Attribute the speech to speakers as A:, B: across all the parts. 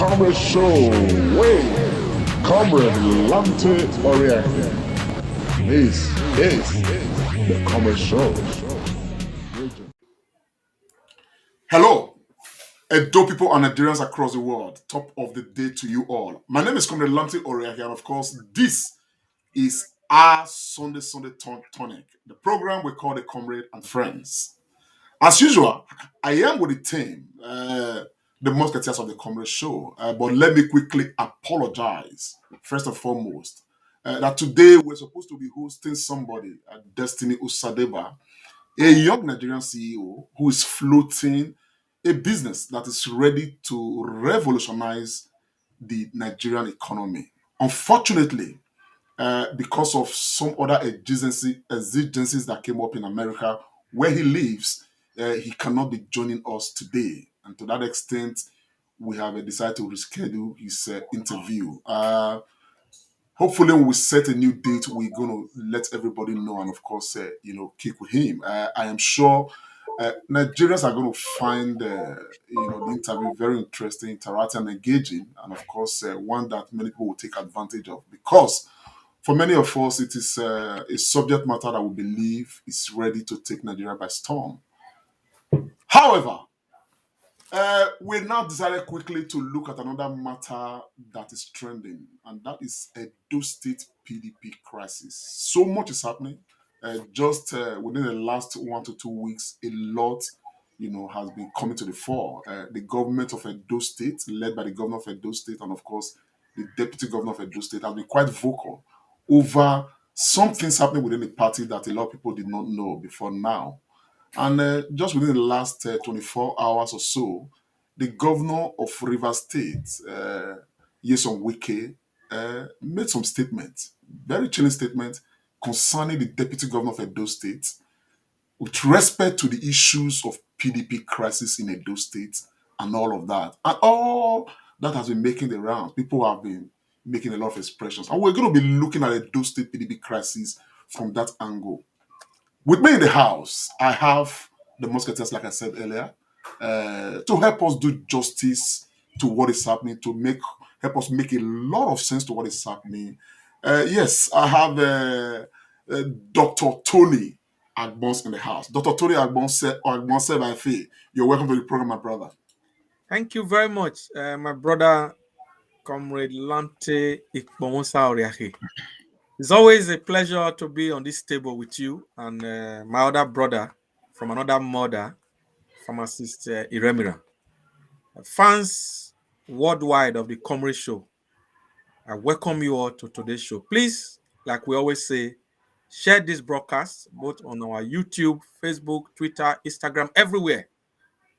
A: Comrade Show with Comrade Lante Oriaki. This is the Comrade Show.
B: Hello, Edo people and Nigerians across the world. Top of the day to you all. My name is Comrade Lante Oriaki, and of course, this is our Sunday Tonic, the program we call the Comrade and Friends. As usual, I am with the team, the Musketeers of the Comrade Show. But let me quickly apologize, first and foremost, that today we're supposed to be hosting somebody, Destiny Usadeba, a young Nigerian CEO who is floating a business that is ready to revolutionize the Nigerian economy. Unfortunately, because of some other exigencies that came up in America where he lives, he cannot be joining us today. And to that extent, we have decided to reschedule his interview. Hopefully, when we set a new date, we're going to let everybody know and, of course, kick with him. I am sure Nigerians are going to find, the interview very interesting, interactive, and engaging, and of course, one that many people will take advantage of because for many of us, it is a subject matter that we believe is ready to take Nigeria by storm. However, we now decided quickly to look at another matter that is trending, and that is Edo State PDP crisis. So much is happening. Just within the last 1 to 2 weeks, a lot, has been coming to the fore. The government of Edo State, led by the governor of Edo State, and of course the deputy governor of Edo State, has been quite vocal over some things happening within the party that a lot of people did not know before now. And just within the last 24 hours or so, the governor of Rivers State, Yeson Wike, made some statements, very chilling statements concerning the deputy governor of Edo State with respect to the issues of PDP crisis in Edo State and all of that. And all that has been making the rounds. People have been making a lot of expressions. And we're going to be looking at Edo State PDP crisis from that angle. With me in the house, I have the Musketeers, like I said earlier, to help us do justice to what is happening, to help us make a lot of sense to what is happening. Yes, I have Dr. Tony Agbons in the house. Dr. Tony Agbons, you're welcome to the program, my brother.
C: Thank you very much, my brother, Comrade Lante Ikponsa Oriahi. It's always a pleasure to be on this table with you and my other brother from another mother, pharmacist Iremira. Fans worldwide of the Comrade Show, I welcome you all to today's show. Please, like we always say, share this broadcast both on our YouTube, Facebook, Twitter, Instagram, everywhere.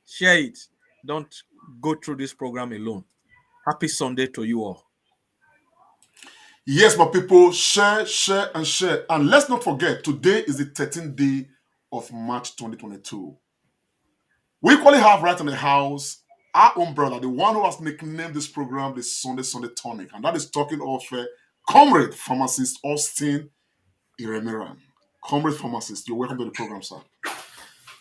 C: Share it. Don't go through this program alone. Happy Sunday to you all.
B: Yes, my people, share, and share. And let's not forget, today is the 13th day of March 2022. We equally have right in the house our own brother, the one who has nicknamed this program the Sunday Tonic, and that is talking of Comrade Pharmacist Austin Iremiran. Comrade Pharmacist, you're welcome to the program, sir.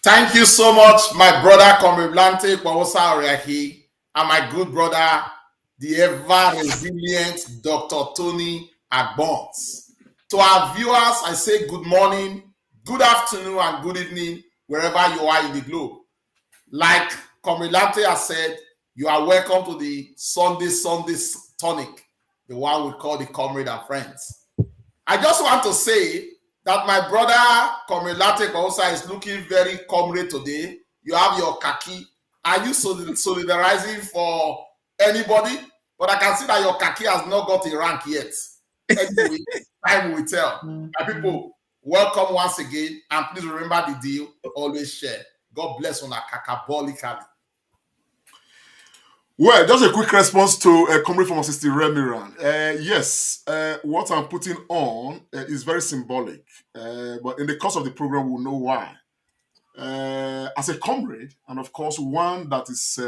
D: Thank you so much, my brother Comrade Lante Kwawosa Oriahi, and my good brother, the ever-resilient Dr. Tony Agbons. To our viewers, I say good morning, good afternoon, and good evening, wherever you are in the globe. Like Comrade Lante has said, you are welcome to the Sunday Tonic, the one we call the Comrade and Friends. I just want to say that my brother Comrade Lante Kwawosa is looking very comrade today. You have your khaki. Are you solidarizing for anybody? But I can see that your khaki has not got a rank yet. Anyway, time will tell. My people, welcome once again. And please remember the deal. Always share. God bless on our cacabolically.
B: Well, just a quick response to Comrade Pharmacist Remiran. Yes, what I'm putting on is very symbolic. But in the course of the program, we'll know why. As a comrade, and of course, one that is,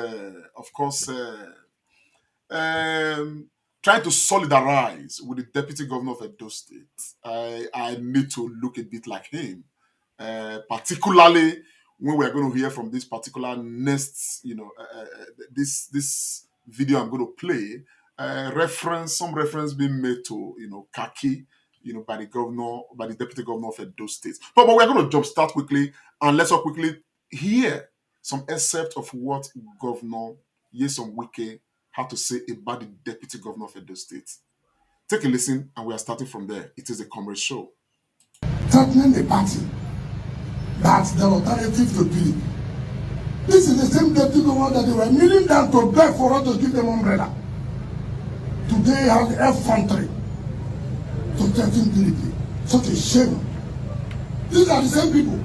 B: trying to solidarize with the deputy governor of Edo State, I need to look a bit like him, particularly when we're going to hear from this particular next, this video I'm going to play, some reference being made to, khaki, by the deputy governor of Edo State. But we're going to jumpstart quickly and let's quickly hear some excerpt of what Governor Nyesom Wike had to say about the deputy governor of Edo State. Take a listen, and we are starting from there. It is a commercial show.
E: Threatening the party that's the alternative to PDP. This is the same deputy governor that they were kneeling down to beg for us to give them umbrella. Today have the effrontery to threaten PDP. Such a shame. These are the same people.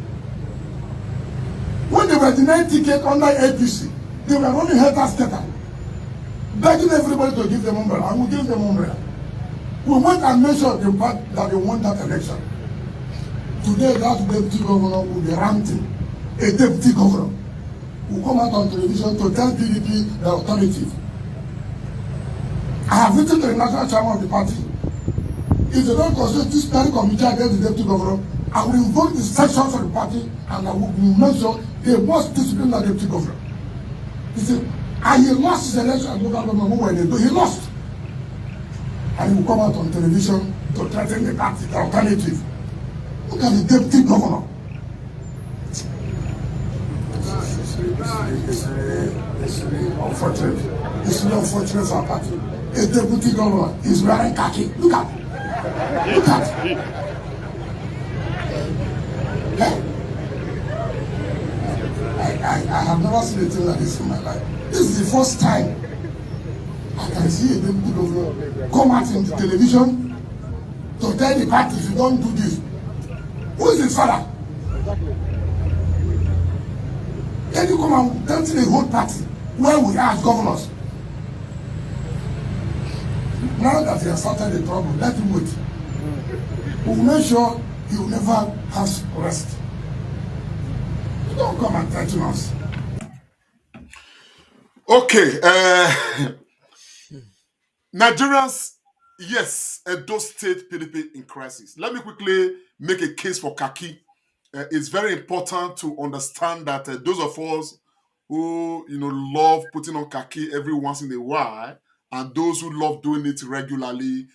E: When they were denied ticket under APC, they were running helter-skelter, begging everybody to give them umbrella, and we gave them umbrella. We went and made sure that they won that election. Today, that deputy governor will be ranting. A deputy governor will come out on television to tell PDP the alternative. I have written to the national chairman of the party. If they don't consider this party committee against the deputy governor, I will invoke the sections of the party and I will make sure they must discipline the deputy governor. He said, and he lost his election at local government when he lost. And he will come out on television to threaten the party, the alternative. Look at the deputy governor. It's really unfortunate. It's really unfortunate for our party. A deputy governor is wearing khaki. Look at it. Look at it. I have never seen a thing like this in my life. This is the first time I can see a deputy governor come out in the television to tell the party, if you don't do this, who is his father? Then you come and tell the whole party where we are as governors. Now that he has started the trouble, let him wait. We will make sure he will never have rest. You don't come and threaten us.
B: Okay, Nigerians, yes, Edo State PDP in crisis. Let me quickly make a case for khaki. It's very important to understand that those of us who love putting on khaki every once in a while, and those who love doing it regularly,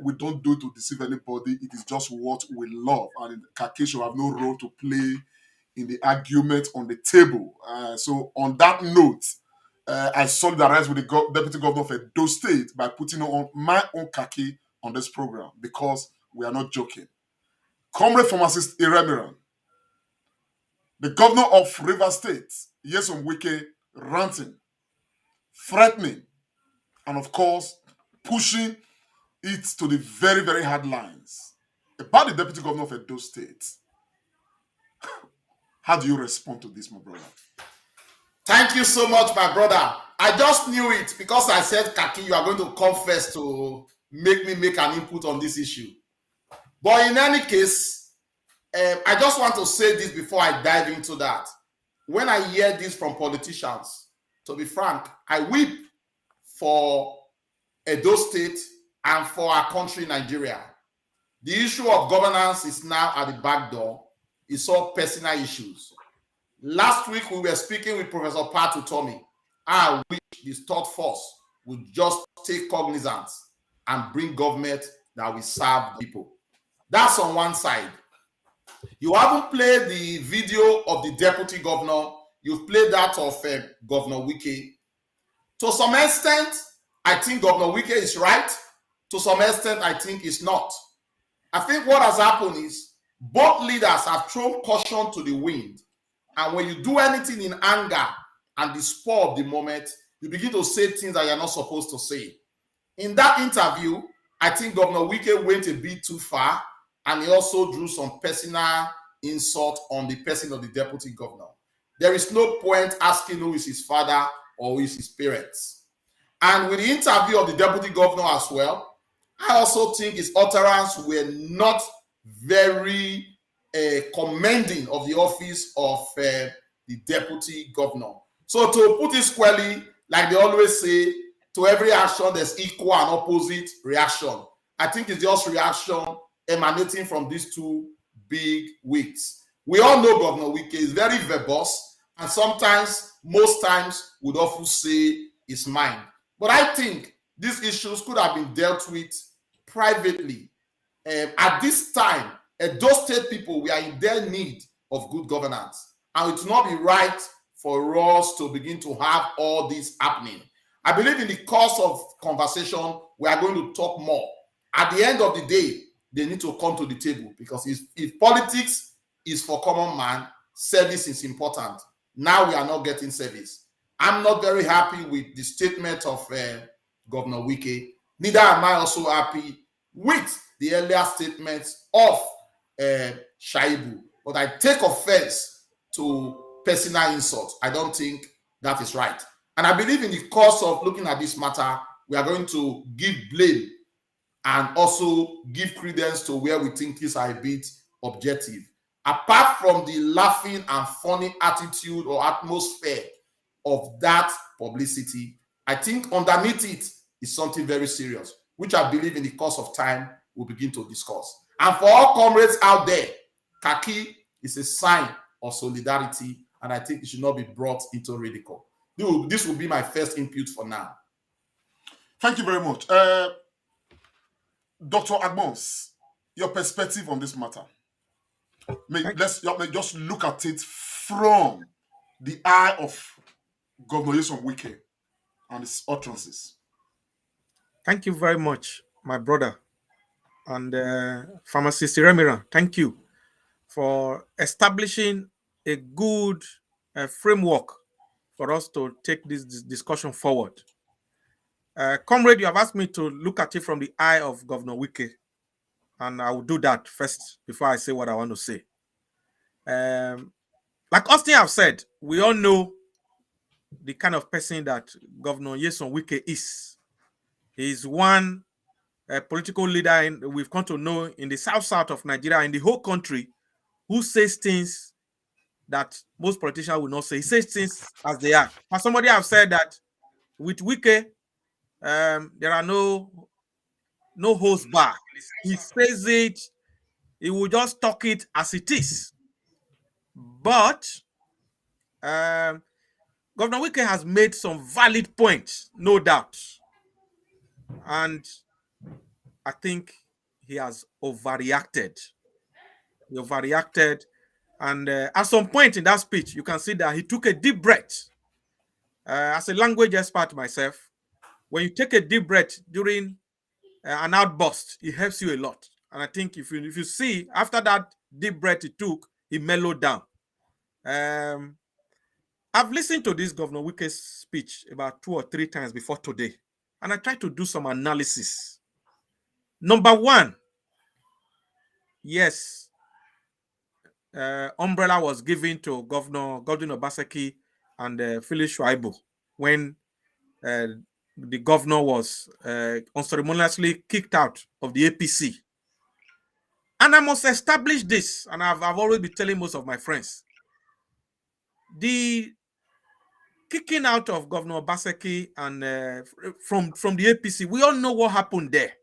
B: we don't do it to deceive anybody. It is just what we love, and khaki should have no role to play in the argument on the table. So on that note, I solidarize with the deputy governor of Edo State by putting on my own khaki on this program because we are not joking. Comrade Pharmacist Iremiran, the governor of Rivers State, Nyesom Wike, ranting, threatening, and of course, pushing it to the very, very hard lines. About the deputy governor of Edo State, how do you respond to this, my brother?
D: Thank you so much, my brother. I just knew it because I said, Kaki, you are going to come first to make me make an input on this issue. But in any case, I just want to say this before I dive into that. When I hear this from politicians, to be frank, I weep for Edo State and for our country, Nigeria. The issue of governance is now at the back door. It's all personal issues. Last week, we were speaking with Professor Patu Tommy. I wish this third force would just take cognizance and bring government that will serve the people. That's on one side. You haven't played the video of the deputy governor. You've played that of Governor Wike. To some extent, I think Governor Wike is right. To some extent, I think it's not. I think what has happened is both leaders have thrown caution to the wind. And when you do anything in anger and the spur of the moment, you begin to say things that you're not supposed to say. In that interview, I think Governor Wike went a bit too far, and he also drew some personal insult on the person of the deputy governor. There is no point asking who is his father or who is his parents. And with the interview of the deputy governor as well, I also think his utterance were not very commending of the office of the deputy governor. So to put it squarely, like they always say, to every action there's equal and opposite reaction. I think it's just reaction emanating from these two big wigs. We all know Governor Wike is very verbose, and sometimes, most times, would often say his mind. But I think these issues could have been dealt with privately. At this time, those state people, we are in their need of good governance. And it will not be right for us to begin to have all this happening. I believe in the course of conversation, we are going to talk more. At the end of the day, they need to come to the table, because if politics is for common man, service is important. Now we are not getting service. I'm not very happy with the statement of Governor Wike. Neither am I also happy with the earlier statements of Shaibu. But I take offense to personal insults. I don't think that is right. And I believe in the course of looking at this matter, we are going to give blame and also give credence to where we think things are a bit objective. Apart from the laughing and funny attitude or atmosphere of that publicity, I think underneath it is something very serious, which I believe in the course of time we'll begin to discuss. And for all comrades out there, khaki is a sign of solidarity, and I think it should not be brought into ridicule. This will be my first input for now.
B: Thank you very much. Dr. Agbons, your perspective on this matter. Let's just look at it from the eye of Governor Nyesom Wike and his utterances.
C: Thank you very much, my brother. And Pharmacist Remiran, thank you for establishing a good framework for us to take this discussion forward. Comrade, you have asked me to look at it from the eye of Governor Wike, and I will do that first before I say what I want to say. Like Austin have said, we all know the kind of person that Governor Nyesom Wike is. He is one political leader we've come to know in the south of Nigeria, in the whole country, who says things that most politicians will not say. He says things as they are. As somebody have said that with Wike, there are no holds bar. He says it, he will just talk it as it is. But Governor Wike has made some valid points, no doubt. And I think he has overreacted. He overreacted. And at some point in that speech, you can see that he took a deep breath. As a language expert myself, when you take a deep breath during an outburst, it helps you a lot. And I think if you see, after that deep breath he took, he mellowed down. I've listened to this Governor Wike's speech about 2 or 3 times before today, and I tried to do some analysis. Number one, yes, umbrella was given to Governor Godwin Obaseki and Phyllis Shaibu when the governor was unceremoniously kicked out of the APC. And I must establish this, and I've always been telling most of my friends, the kicking out of Governor Obaseki and from the APC, we all know what happened there.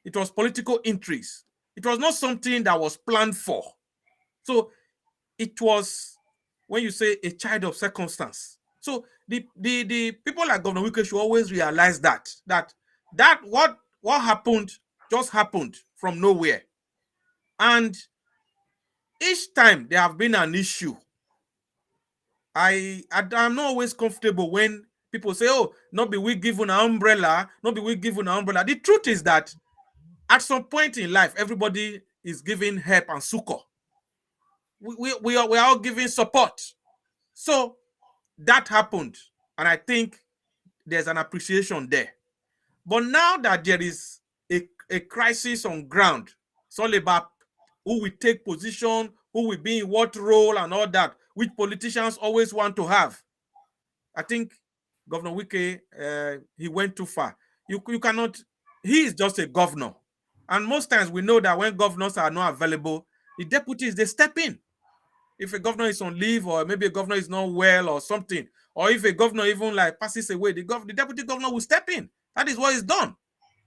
C: It was political intrigues. It was not something that was planned for. So it was, when you say, a child of circumstance. So the people like Governor Wike should always realize that what happened just happened from nowhere. And each time there have been an issue, I'm not always comfortable when people say, oh, not be we given an umbrella, not be we given an umbrella. The truth is that at some point in life, everybody is giving help and succor. We are all giving support. So that happened, and I think there's an appreciation there. But now that there is a crisis on ground, it's all about who will take position, who will be in what role and all that, which politicians always want to have. I think Governor Wike, he went too far. You cannot, he is just a governor. And most times we know that when governors are not available, the deputies, they step in. If a governor is on leave, or maybe a governor is not well or something, or if a governor even like passes away, the deputy governor will step in. That is what is done.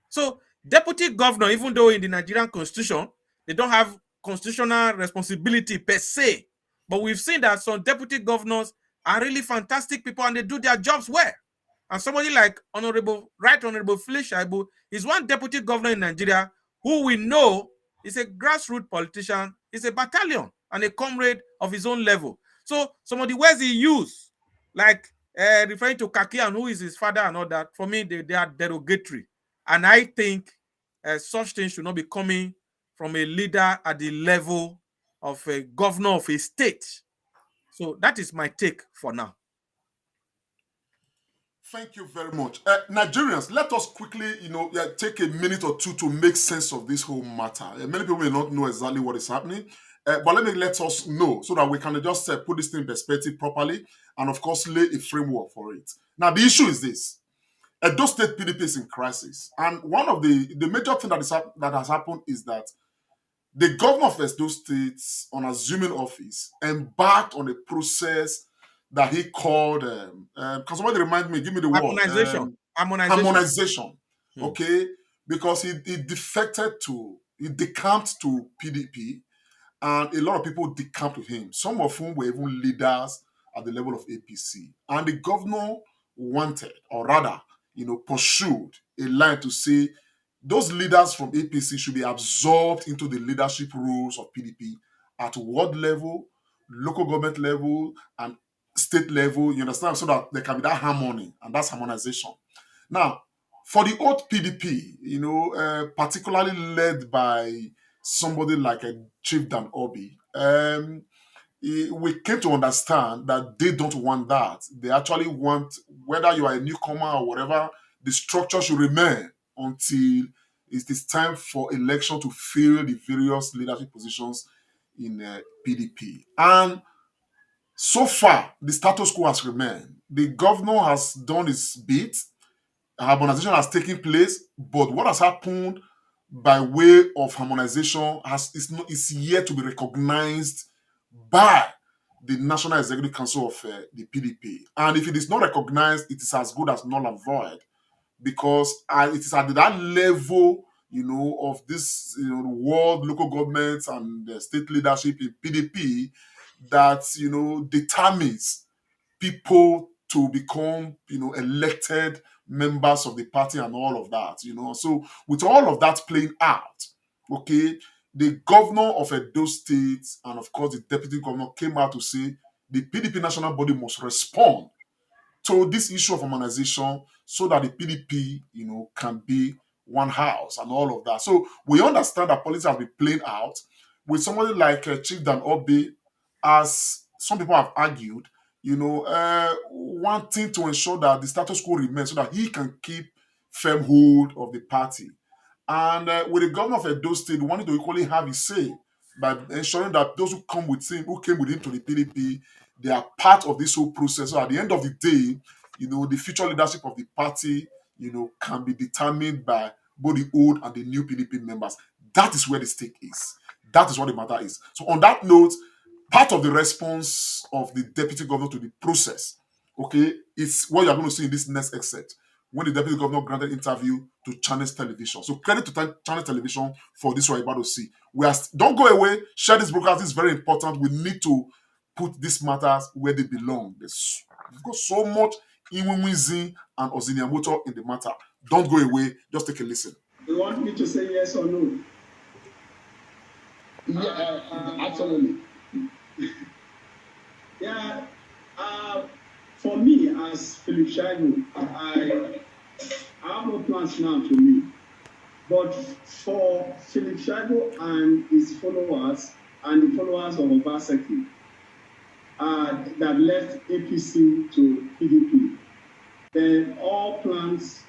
C: So deputy governor, even though in the Nigerian constitution, they don't have constitutional responsibility per se, but we've seen that some deputy governors are really fantastic people and they do their jobs well. And somebody like Right Honorable Philip Shaibu is one deputy governor in Nigeria who we know is a grassroots politician, is a battalion and a comrade of his own level. So some of the words he used, like referring to Kaki and who is his father and all that, for me, they are derogatory. And I think such things should not be coming from a leader at the level of a governor of a state. So that is my take for now.
B: Thank you very much. Nigerians, let us quickly, take a minute or two to make sense of this whole matter. Many people may not know exactly what is happening, but let us know so that we can just put this thing in perspective properly and, of course, lay a framework for it. Now, the issue is this. Edo State PDP is in crisis. And one of the major thing that has happened is that the governor of Edo State, on assuming office, embarked on a process that he called, can somebody remind me, give me the word. Harmonization. Okay? Because he decamped to PDP, and a lot of people decamped with him, some of whom were even leaders at the level of APC. And the governor wanted, or rather, pursued a line to say those leaders from APC should be absorbed into the leadership roles of PDP at ward level, local government level, and state level, you understand, so that there can be that harmony, and that's harmonization. Now, for the old PDP, particularly led by somebody like a Chief Dan Obi, we came to understand that they don't want that. They actually want, whether you are a newcomer or whatever, the structure should remain until it is time for election to fill the various leadership positions in PDP. And so far, the status quo has remained. The governor has done his bit. Harmonization has taken place, but what has happened by way of harmonization is yet to be recognized by the National Executive Council of the PDP. And if it is not recognized, it is as good as null and void, because it is at that level, of this, world, local governments and state leadership in PDP that, determines people to become, elected members of the party and all of that, So with all of that playing out, okay, the governor of Edo State and, of course, the deputy governor came out to say the PDP national body must respond to this issue of harmonization so that the PDP, can be one house and all of that. So we understand that politics have been playing out with somebody like Chief Dan Obi, as some people have argued, wanting to ensure that the status quo remains so that he can keep firm hold of the party. And with the governor of Edo State wanting to equally have his say by ensuring that those who came with him to the PDP, they are part of this whole process. So at the end of the day, the future leadership of the party, can be determined by both the old and the new PDP members. That is where the stake is. That is what the matter is. So on that note, part of the response of the deputy governor to the process, okay, is what you're going to see in this next excerpt, when the deputy governor granted interview to Channels Television. So credit to Channels Television for this, what you're about to see. Don't go away. Share this broadcast. This is very important. We need to put these matters where they belong. We've got so much Iwinwizi and Oziniamoto in the matter. Don't go away. Just take a listen.
F: You want me to say yes or no?
E: Yeah, absolutely.
F: Yeah. For me, as Philip Shaibu, I have no plans now to leave. But for Philip Shaibu and his followers and the followers of Obaseki that left APC to PDP, then all plans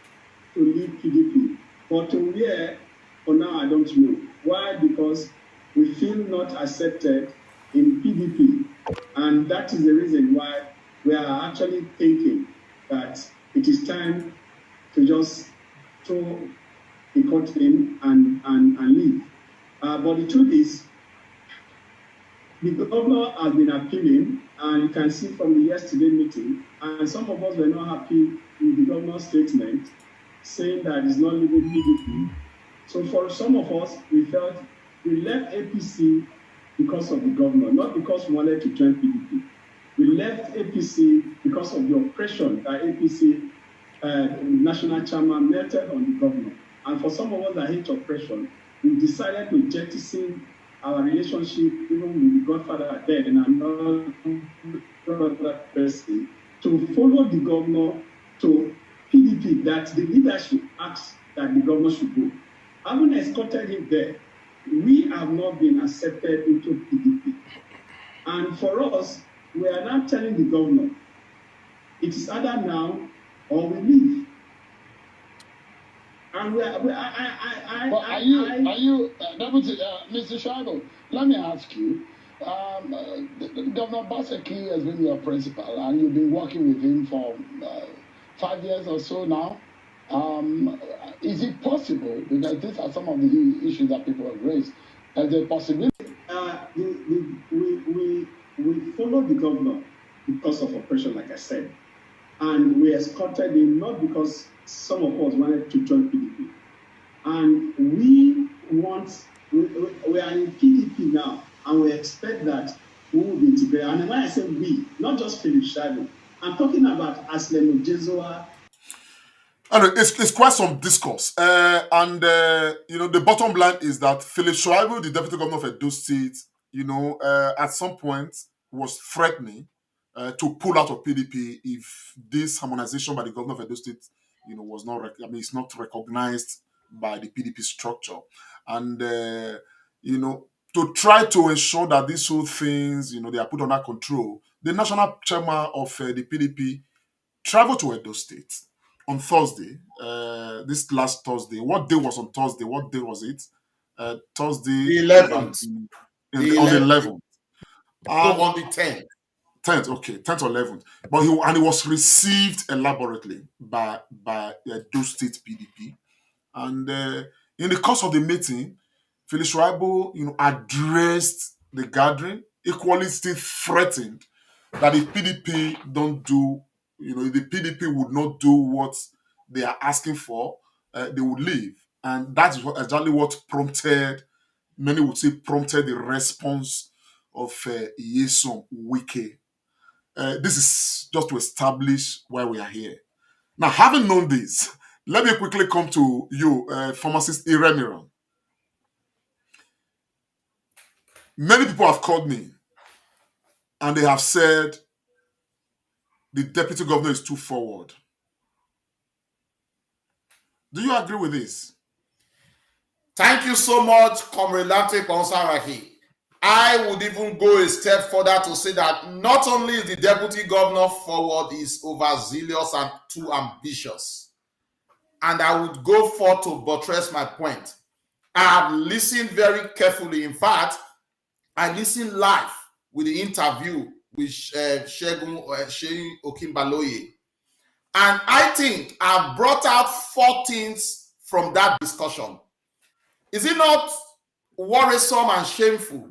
F: to leave PDP. But to where, for now, I don't know. Why? Because we feel not accepted in PDP. And that is the reason why we are actually thinking that it is time to just throw the curtain and leave. But the truth is, the governor has been appealing, and you can see from the yesterday meeting, and some of us were not happy with the governor's statement saying that it's not leaving PDP. So for some of us, we felt we left APC because of the governor, not because we wanted to join PDP. We left APC because of the oppression that APC national chairman melted on the governor. And for some of us that hate oppression, we decided to jettison our relationship, even with the godfather then and another person, to follow the governor to PDP, that the leadership asked that the governor should go. Having escorted him there, we have not been accepted into PDP. And for us, we are now telling the governor, it is either now or we leave. And
G: Mr. Shadow, let me ask you, Governor Basaki has been your principal and you've been working with him for 5 years or so now. Is it possible, because these are some of the issues that people have raised, is there a possibility?
F: We followed the governor because of oppression, like I said. And we escorted him not because some of us wanted to join PDP. And we are in PDP now, and we expect that we will be integrated. And when I say we, not just Philip Shadow, I'm talking about Aslem Ojezoa.
B: It's quite some discourse. The bottom line is that Philip Shoaibu, the deputy governor of Edo State, at some point was threatening to pull out of PDP if this harmonization by the governor of Edo State, was not, it's not recognized by the PDP structure. And, to try to ensure that these whole things, they are put under control, the national chairman of the PDP traveled to Edo State on Thursday, this last Thursday. What day was on Thursday? What day was it? Thursday.
D: The 11th.
B: On the 11th.
D: On the 10th.
B: 10th, okay, 10th or 11th. But he was received elaborately by Edo State PDP. And in the course of the meeting, Philip Shoaibu, addressed the gathering, equally still threatened that if PDP don't do, if the PDP would not do what they are asking for, they would leave. And that is exactly what many would say prompted the response of Nyesom Wike. This is just to establish why we are here. Now, having known this, let me quickly come to you, pharmacist Ireniran. Many people have called me and they have said the deputy governor is too forward. Do you agree with this?
D: Thank you so much, Comrade Lante Konsarahi. I would even go a step further to say that not only is the deputy governor forward, is overzealous and too ambitious. And I would go for to buttress my point. I have listened very carefully. In fact, I listened live with the interview with Segun Okinbaloye. And I think I brought out 4 things from that discussion. Is it not worrisome and shameful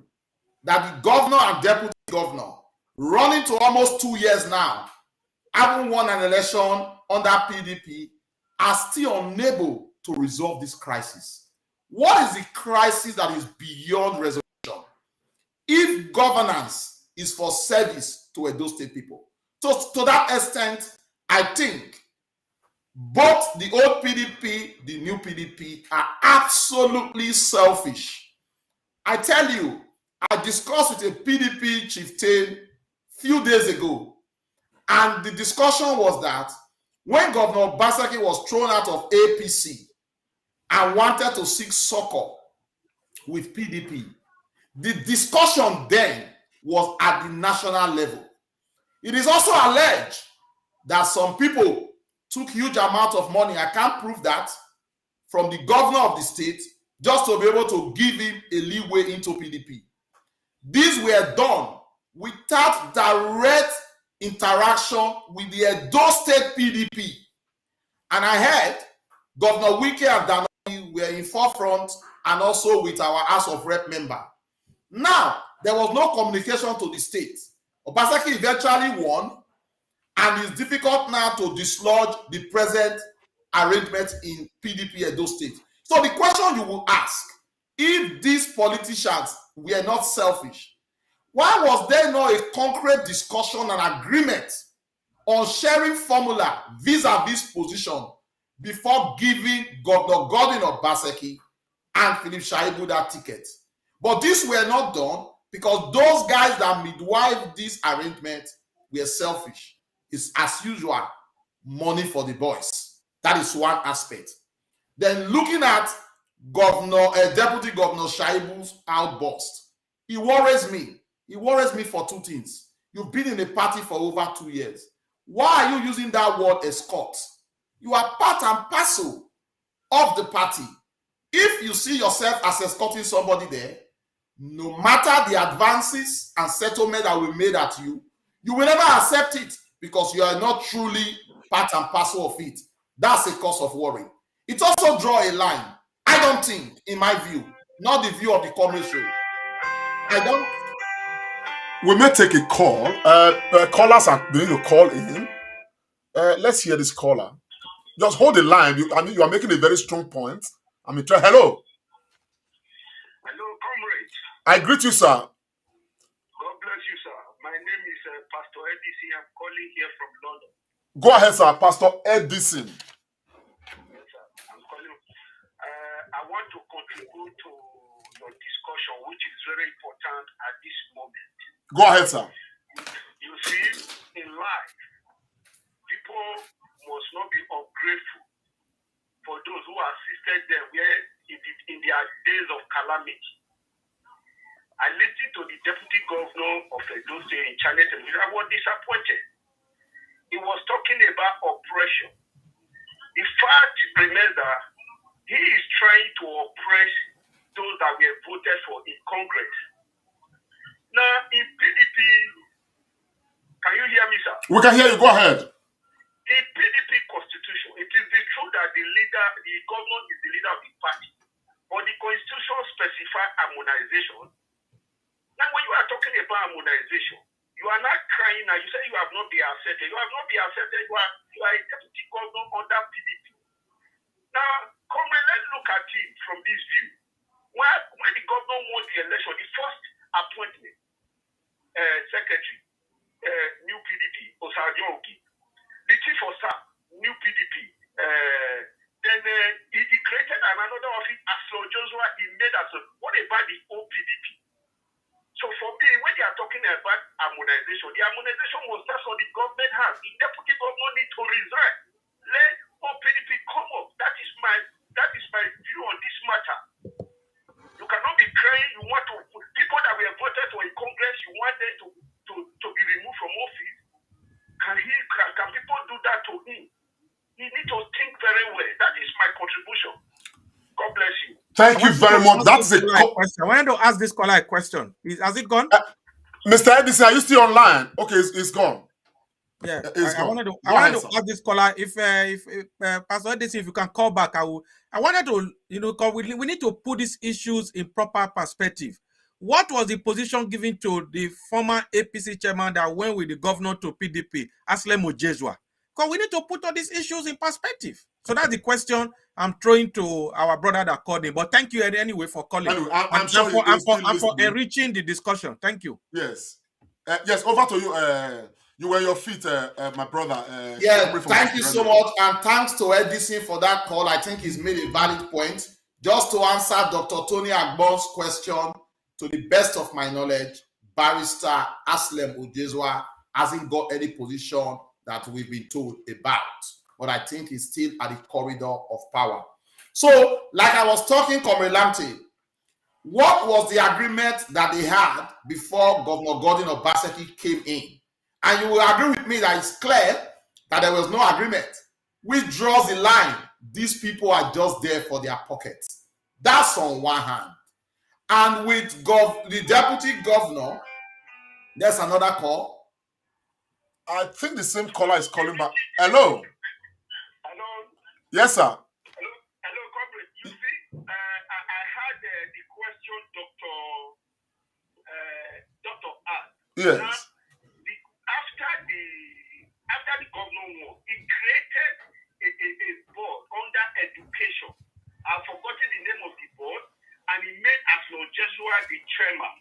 D: that the governor and deputy governor, running to almost 2 years now, having won an election under PDP, are still unable to resolve this crisis? What is the crisis that is beyond resolution? If governance is for service to Edo State people, to that extent, I think both the old PDP, the new PDP are absolutely selfish. I tell you, I discussed with a PDP chieftain few days ago, and the discussion was that when Governor Basaki was thrown out of APC and wanted to seek succor with PDP, the discussion then was at the national level. It is also alleged that some people took huge amount of money, I can't prove that, from the governor of the state just to be able to give him a leeway into PDP. These were done without direct interaction with the Edo State PDP. And I heard Governor Wike and Danoi were in forefront, and also with our House of Rep member. Now, there was no communication to the state. Obasaki eventually won, and it's difficult now to dislodge the present arrangement in PDP Edo State. So the question you will ask, if these politicians were not selfish, why was there not a concrete discussion and agreement on sharing formula vis-a-vis position before giving Governor Godwin Obaseki and Philip Shaibu that ticket. But this were not done because those guys that midwife this arrangement were selfish. It's as usual, money for the boys. That is one aspect. Then looking at Deputy Governor Shaibu's outburst, he worries me. He worries me for two things. You've been in a party for over 2 years. Why are you using that word escort? You are part and parcel of the party. If you see yourself as escorting somebody there, no matter the advances and settlement that will be made at you, you will never accept it because you are not truly part and parcel of it. That's a cause of worry. It also draws a line. I don't think, in my view, not the view of the commercial. I don't.
B: We may take a call. Callers are going to call in. Let's hear this caller. Just hold the line. You are making a very strong point. Hello.
H: Hello, comrade.
B: I greet you, sir.
H: God bless you, sir. My name is Pastor EDC. I'm calling here from London.
B: Go ahead, sir. Pastor Edison.
H: Yes, sir. I'm calling. I want to contribute to your discussion, which is very important at this moment.
B: Go ahead, sir.
H: You see, in life, people must not be ungrateful for those who assisted them where in their days of calamity. I listened to the deputy governor of Edo State in Channel Television. I was disappointed. He was talking about oppression. The fact remains that he is trying to oppress those that were voted for in Congress. Now, in PDP, can you hear me, sir?
B: We can hear you. Go ahead.
H: In PDP constitution, it is the truth that the governor is the leader of the party. But the constitution specifies harmonization. Now, when you are talking about harmonization, you are not crying now. You say you have not been accepted. You have not been accepted. You are a deputy governor under PDP. Now, let's look at it from this view. When the governor won the election, the first appointment, secretary, new PDP, Osadio-Oki, the chief of staff, new PDP, then he created another office as Lord Joshua. He made us. What about the old PDP? So for me, when they are talking about harmonization, the harmonization will start on the government hands. The deputy governor need to resign. Let all PDP come up. That is my view on this matter. You cannot be crying. You want to people that were voted for in Congress. You want them to be removed from office. Can people do that to him? He need to think very well. That is my contribution. God bless you.
B: Thank you very much. That's a
C: question. I wanted to ask this caller a question. Has it gone?
B: Mr. Edison, are you still online? Okay, it's gone.
C: Yeah,
B: it's
C: I
B: gone.
C: wanted to ask this caller if Pastor Edison, if you can call back, I wanted to, cause we need to put these issues in proper perspective. What was the position given to the former APC chairman that went with the governor to PDP, Aslem Ojezwa? Because we need to put all these issues in perspective. So that's the question I'm throwing to our brother that called in. But thank you anyway for calling.
B: Anyway, I'm sure
C: and for enriching the discussion. Thank you.
B: Yes. Yes, over to you. You were your feet, my brother.
D: Thank you so much. And thanks to Edison for that call. I think he's made a valid point. Just to answer Dr. Tony Agbon's question, to the best of my knowledge, Barrister Aslem Ojezwa hasn't got any position that we've been told about. But I think he's still at the corridor of power. So, like I was talking, Comrade Lamte, what was the agreement that they had before Governor Godwin Obaseki came in? And you will agree with me that it's clear that there was no agreement, which draws the line. These people are just there for their pockets. That's on one hand. And with the deputy governor, there's another call.
B: I think the same caller is calling back. Hello.
H: Hello.
B: Yes, sir.
H: Hello, comrade. You see, I had the question, Dr. Ad.
B: Yes.
H: Now, after the governor won, he created a board under education. I've forgotten the name of the board, and he made Aslon Joshua the chairman.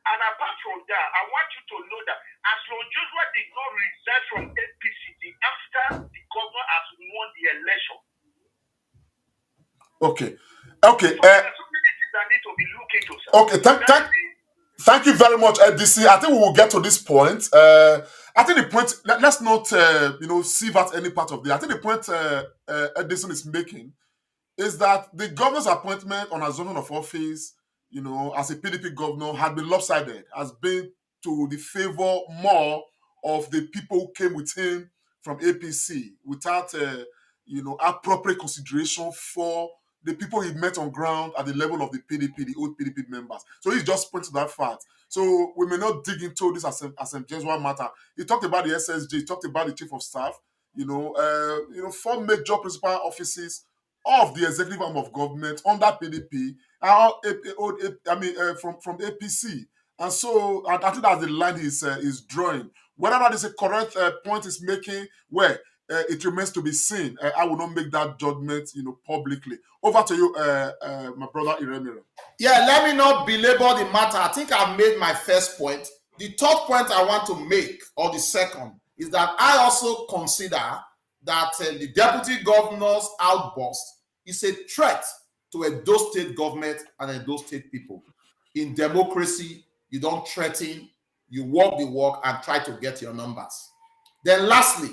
H: And apart from that, I want you to know that Aslon Joshua did not resign from APCD after the governor has won the election.
B: Okay.
H: So there are so many things that need to be looked into, sir.
B: Okay, thank you very much, DC. I think we will get to this point. I think the point, let's not, sieve out any part of it. I think the point Edison is making is that the governor's appointment on assumption of office, as a PDP governor, had been lopsided, has been to the favor more of the people who came with him from APC without, appropriate consideration for the people he met on ground at the level of the PDP, the old PDP members. So he's just pointing to that fact. So we may not dig into this as a general matter. He talked about the SSG, he talked about the chief of staff, 4 major principal offices of the executive arm of government under PDP, from APC. And so I think that's the line he's drawing. Whether that is a correct point he's making, where it remains to be seen. I will not make that judgment, publicly. Over to you, my brother Iremira.
D: Yeah, let me not belabor the matter. I think I've made my first point. The third point I want to make, or the second, is that I also consider that the deputy governor's outburst is a threat to Edo State government and Edo State people. In democracy, you don't threaten, you walk the walk and try to get your numbers. Then lastly,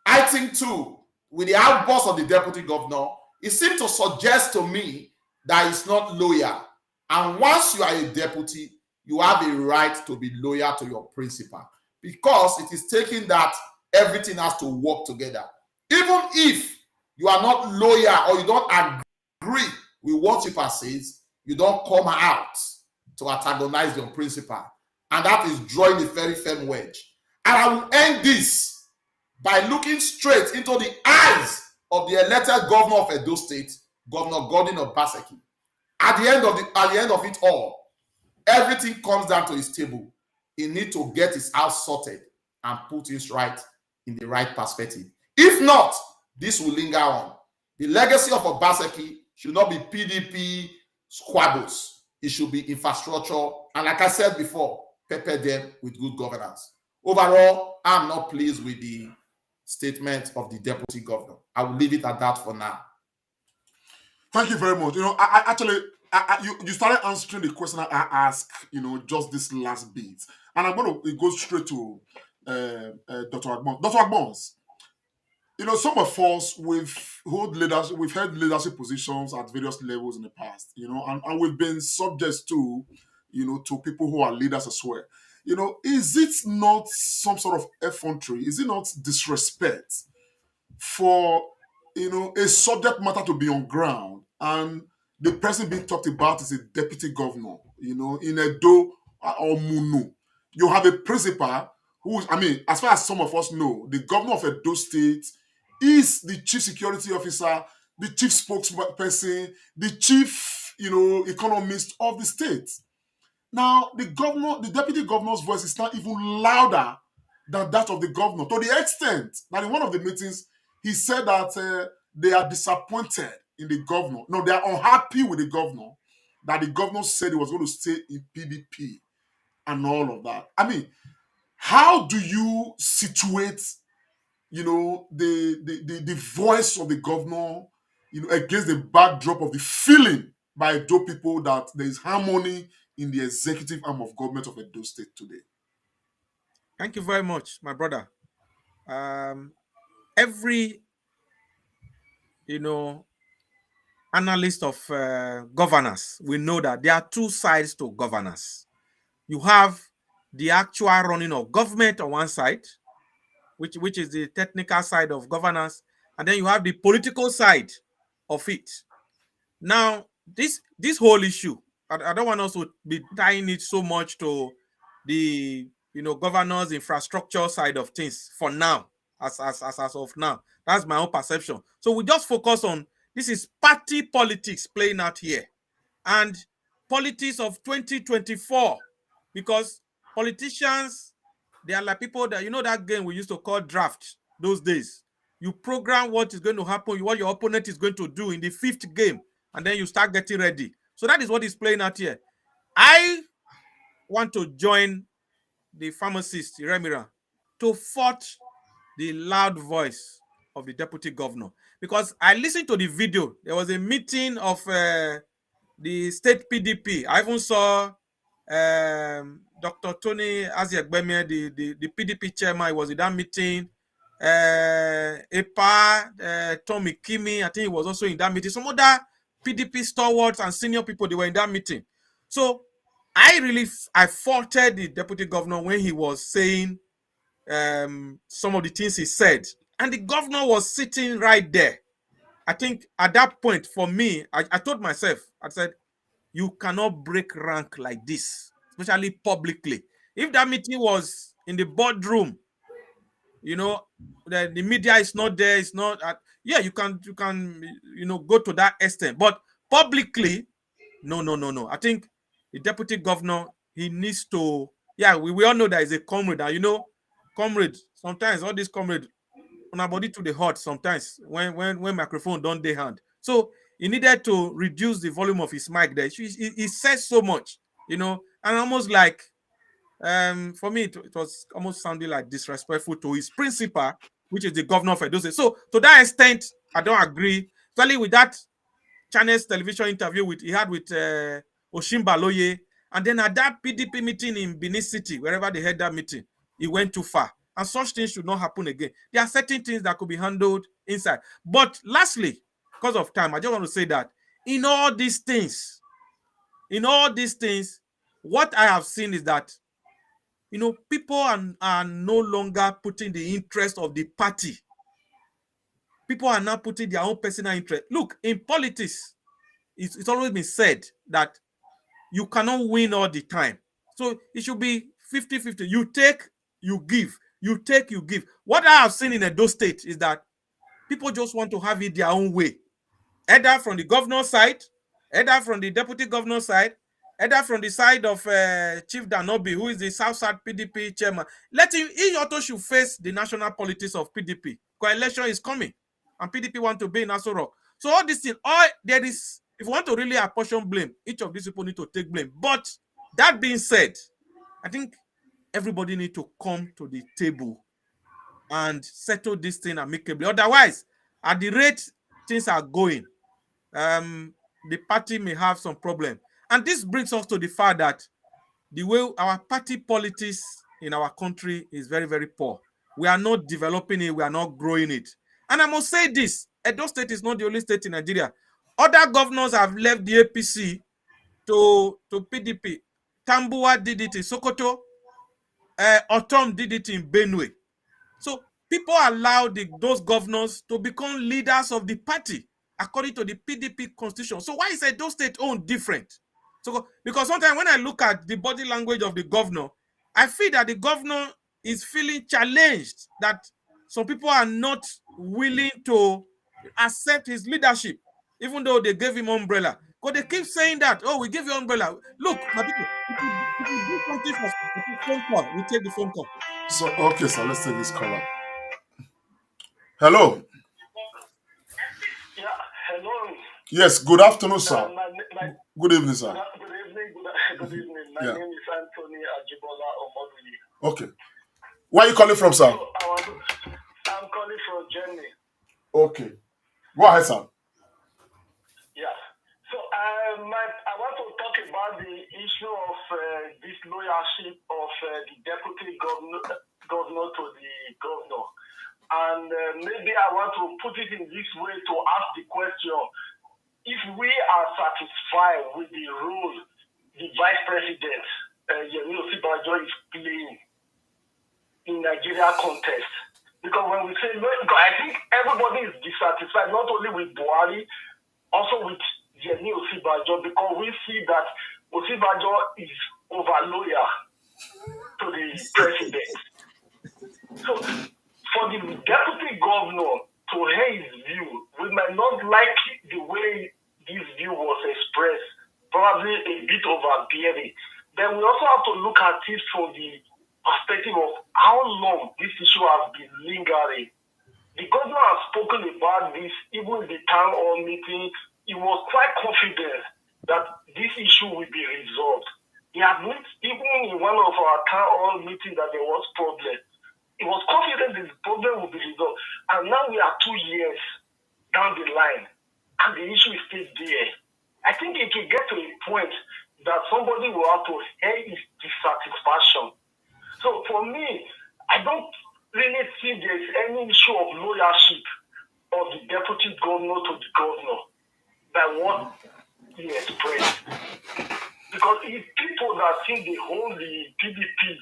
D: I think too, with the outburst of the deputy governor, it seemed to suggest to me that he's not loyal. And once you are a deputy, you have a right to be loyal to your principal, because it is taking that everything has to work together. Even if you are not loyal or you don't agree with what principal says, you don't come out to antagonize your principal. And that is drawing a very firm wedge. And I will end this by looking straight into the eyes of the elected governor of Edo State, Governor Godwin Obaseki. At the end of it all, everything comes down to his table. He needs to get his house sorted and put things right in the right perspective. If not, this will linger on. The legacy of Obaseki should not be PDP squabbles. It should be infrastructure. And like I said before, pepper them with good governance. Overall, I'm not pleased with the statement of the deputy governor. I will leave it at that for now.
B: Thank you very much. You started answering the question I asked, just this last bit. And I'm going to go straight to Dr. Agbons. Dr. Agbons, some of us, we've held leadership positions at various levels in the past, and we've been subject to, to people who are leaders as well. Is it not some sort of effrontery? Is it not disrespect for, a subject matter to be on ground and the person being talked about is a deputy governor, in Edo or Munu? You have a principal who, as far as some of us know, the governor of Edo State is the chief security officer, the chief spokesperson, the chief, economist of the state. Now, the deputy governor's voice is not even louder than that of the governor, to the extent that in one of the meetings, he said that they are disappointed in the governor. No, they are unhappy with the governor, that the governor said he was going to stay in PDP and all of that. How do you situate, the voice of the governor, against the backdrop of the feeling by Edo people that there is harmony in the executive arm of government of Edo State today?
C: Thank you very much, my brother. Every, analyst of governance, we know that there are two sides to governance. You have the actual running of government on one side, which is the technical side of governance, and then you have the political side of it. Now, this whole issue, I don't want us to be tying it so much to the governor's infrastructure side of things for now, as of now. That's my own perception. So we just focus on this is party politics playing out here, and politics of 2024, because politicians, they are like people that, that game we used to call draft those days. You program what is going to happen, what your opponent is going to do in the 5th game, and then you start getting ready. So that is what is playing out here. I want to join the pharmacist, Remira, to fault the loud voice of the deputy governor. Because I listened to the video. There was a meeting of the state PDP. I even saw Dr. Tony Aziagbemie, the PDP chairman. He was in that meeting. EPA, Tommy Kimi, I think he was also in that meeting. Some other PDP stalwarts and senior people, they were in that meeting. So I faulted the deputy governor when he was saying some of the things he said. And the governor was sitting right there. I think at that point, for me, I told myself, I said, you cannot break rank like this, especially publicly. If that meeting was in the boardroom, the media is not there, it's not yeah, you can go to that extent, but publicly, no. I think the deputy governor, he needs to, yeah, we all know that he's a comrade, and comrade, sometimes all these comrades on our body to the heart sometimes when microphone don't they hand. So he needed to reduce the volume of his mic there. He says so much, and almost like for me it was almost sounding like disrespectful to his principal, which is the governor of Edo State. So to that extent, I don't agree, especially with that Channels television interview he had with Oshimbaloye, and then at that PDP meeting in Benin City, wherever they had that meeting, he went too far. And such things should not happen again. There are certain things that could be handled inside. But lastly, because of time, I just want to say that in all these things, what I have seen is that people are no longer putting the interest of the party. People are now putting their own personal interest. Look, in politics, it's always been said that you cannot win all the time. So it should be 50-50. You take, you give. You take, you give. What I have seen in Edo State is that people just want to have it their own way. Either from the governor's side, either from the deputy governor's side, either from the side of Chief Danobi, who is the South PDP chairman. Let him, he also should face the national politics of PDP. Coalition is coming, and PDP want to be in Aso Rock. So all this thing, there is, if you want to really apportion blame, each of these people need to take blame. But that being said, I think everybody need to come to the table and settle this thing amicably. Otherwise, at the rate things are going, the party may have some problem. And this brings us to the fact that the way our party politics in our country is very, very poor. We are not developing it. We are not growing it. And I must say this, Edo State is not the only state in Nigeria. Other governors have left the APC to PDP. Tambuwa did it in Sokoto. Otom did it in Benue. So people allow those governors to become leaders of the party according to the PDP constitution. So why is Edo State own different? So because sometimes when I look at the body language of the governor, I feel that the governor is feeling challenged, that some people are not willing to accept his leadership, even though they gave him umbrella. Because they keep saying that, oh, we give you umbrella. Look, my people, if you do something for phone call, we take the phone call.
B: So, okay, so let's take this caller. Hello.
H: Yeah, hello.
B: Yes, good afternoon, sir. Good evening, sir.
H: Good evening. Good evening. My
B: Yeah.
H: name is Anthony Ajibola Omoduli.
B: Okay. Where are you calling from, sir?
H: So I'm calling from Germany.
B: Okay. Go ahead, sir.
H: Yeah. So I want to talk about the issue of disloyalty of the deputy governor to the governor. And maybe I want to put it in this way to ask the question: if we are satisfied with the role the vice president, Yemi Osinbajo, is playing in Nigeria context, because when we say, I think everybody is dissatisfied, not only with Buhari, also with Yemi Osinbajo, because we see that Osinbajo is over loyal to the president. So for the deputy governor to hear his view, we might not like the way this view was expressed, probably a bit overbearing. Then we also have to look at it from the perspective of how long this issue has been lingering. The governor has spoken about this even in the town hall meeting. He was quite confident that this issue will be resolved. He admits even in one of our town hall meetings that there was problem. He was problem will be resolved. And now we are 2 years down the line, and the issue is still there. I think it will get to a point that somebody will have to air his dissatisfaction. So for me, I don't really see there's any issue of loyalty of the deputy governor to the governor by what he expressed. Because if people that think they hold the PDP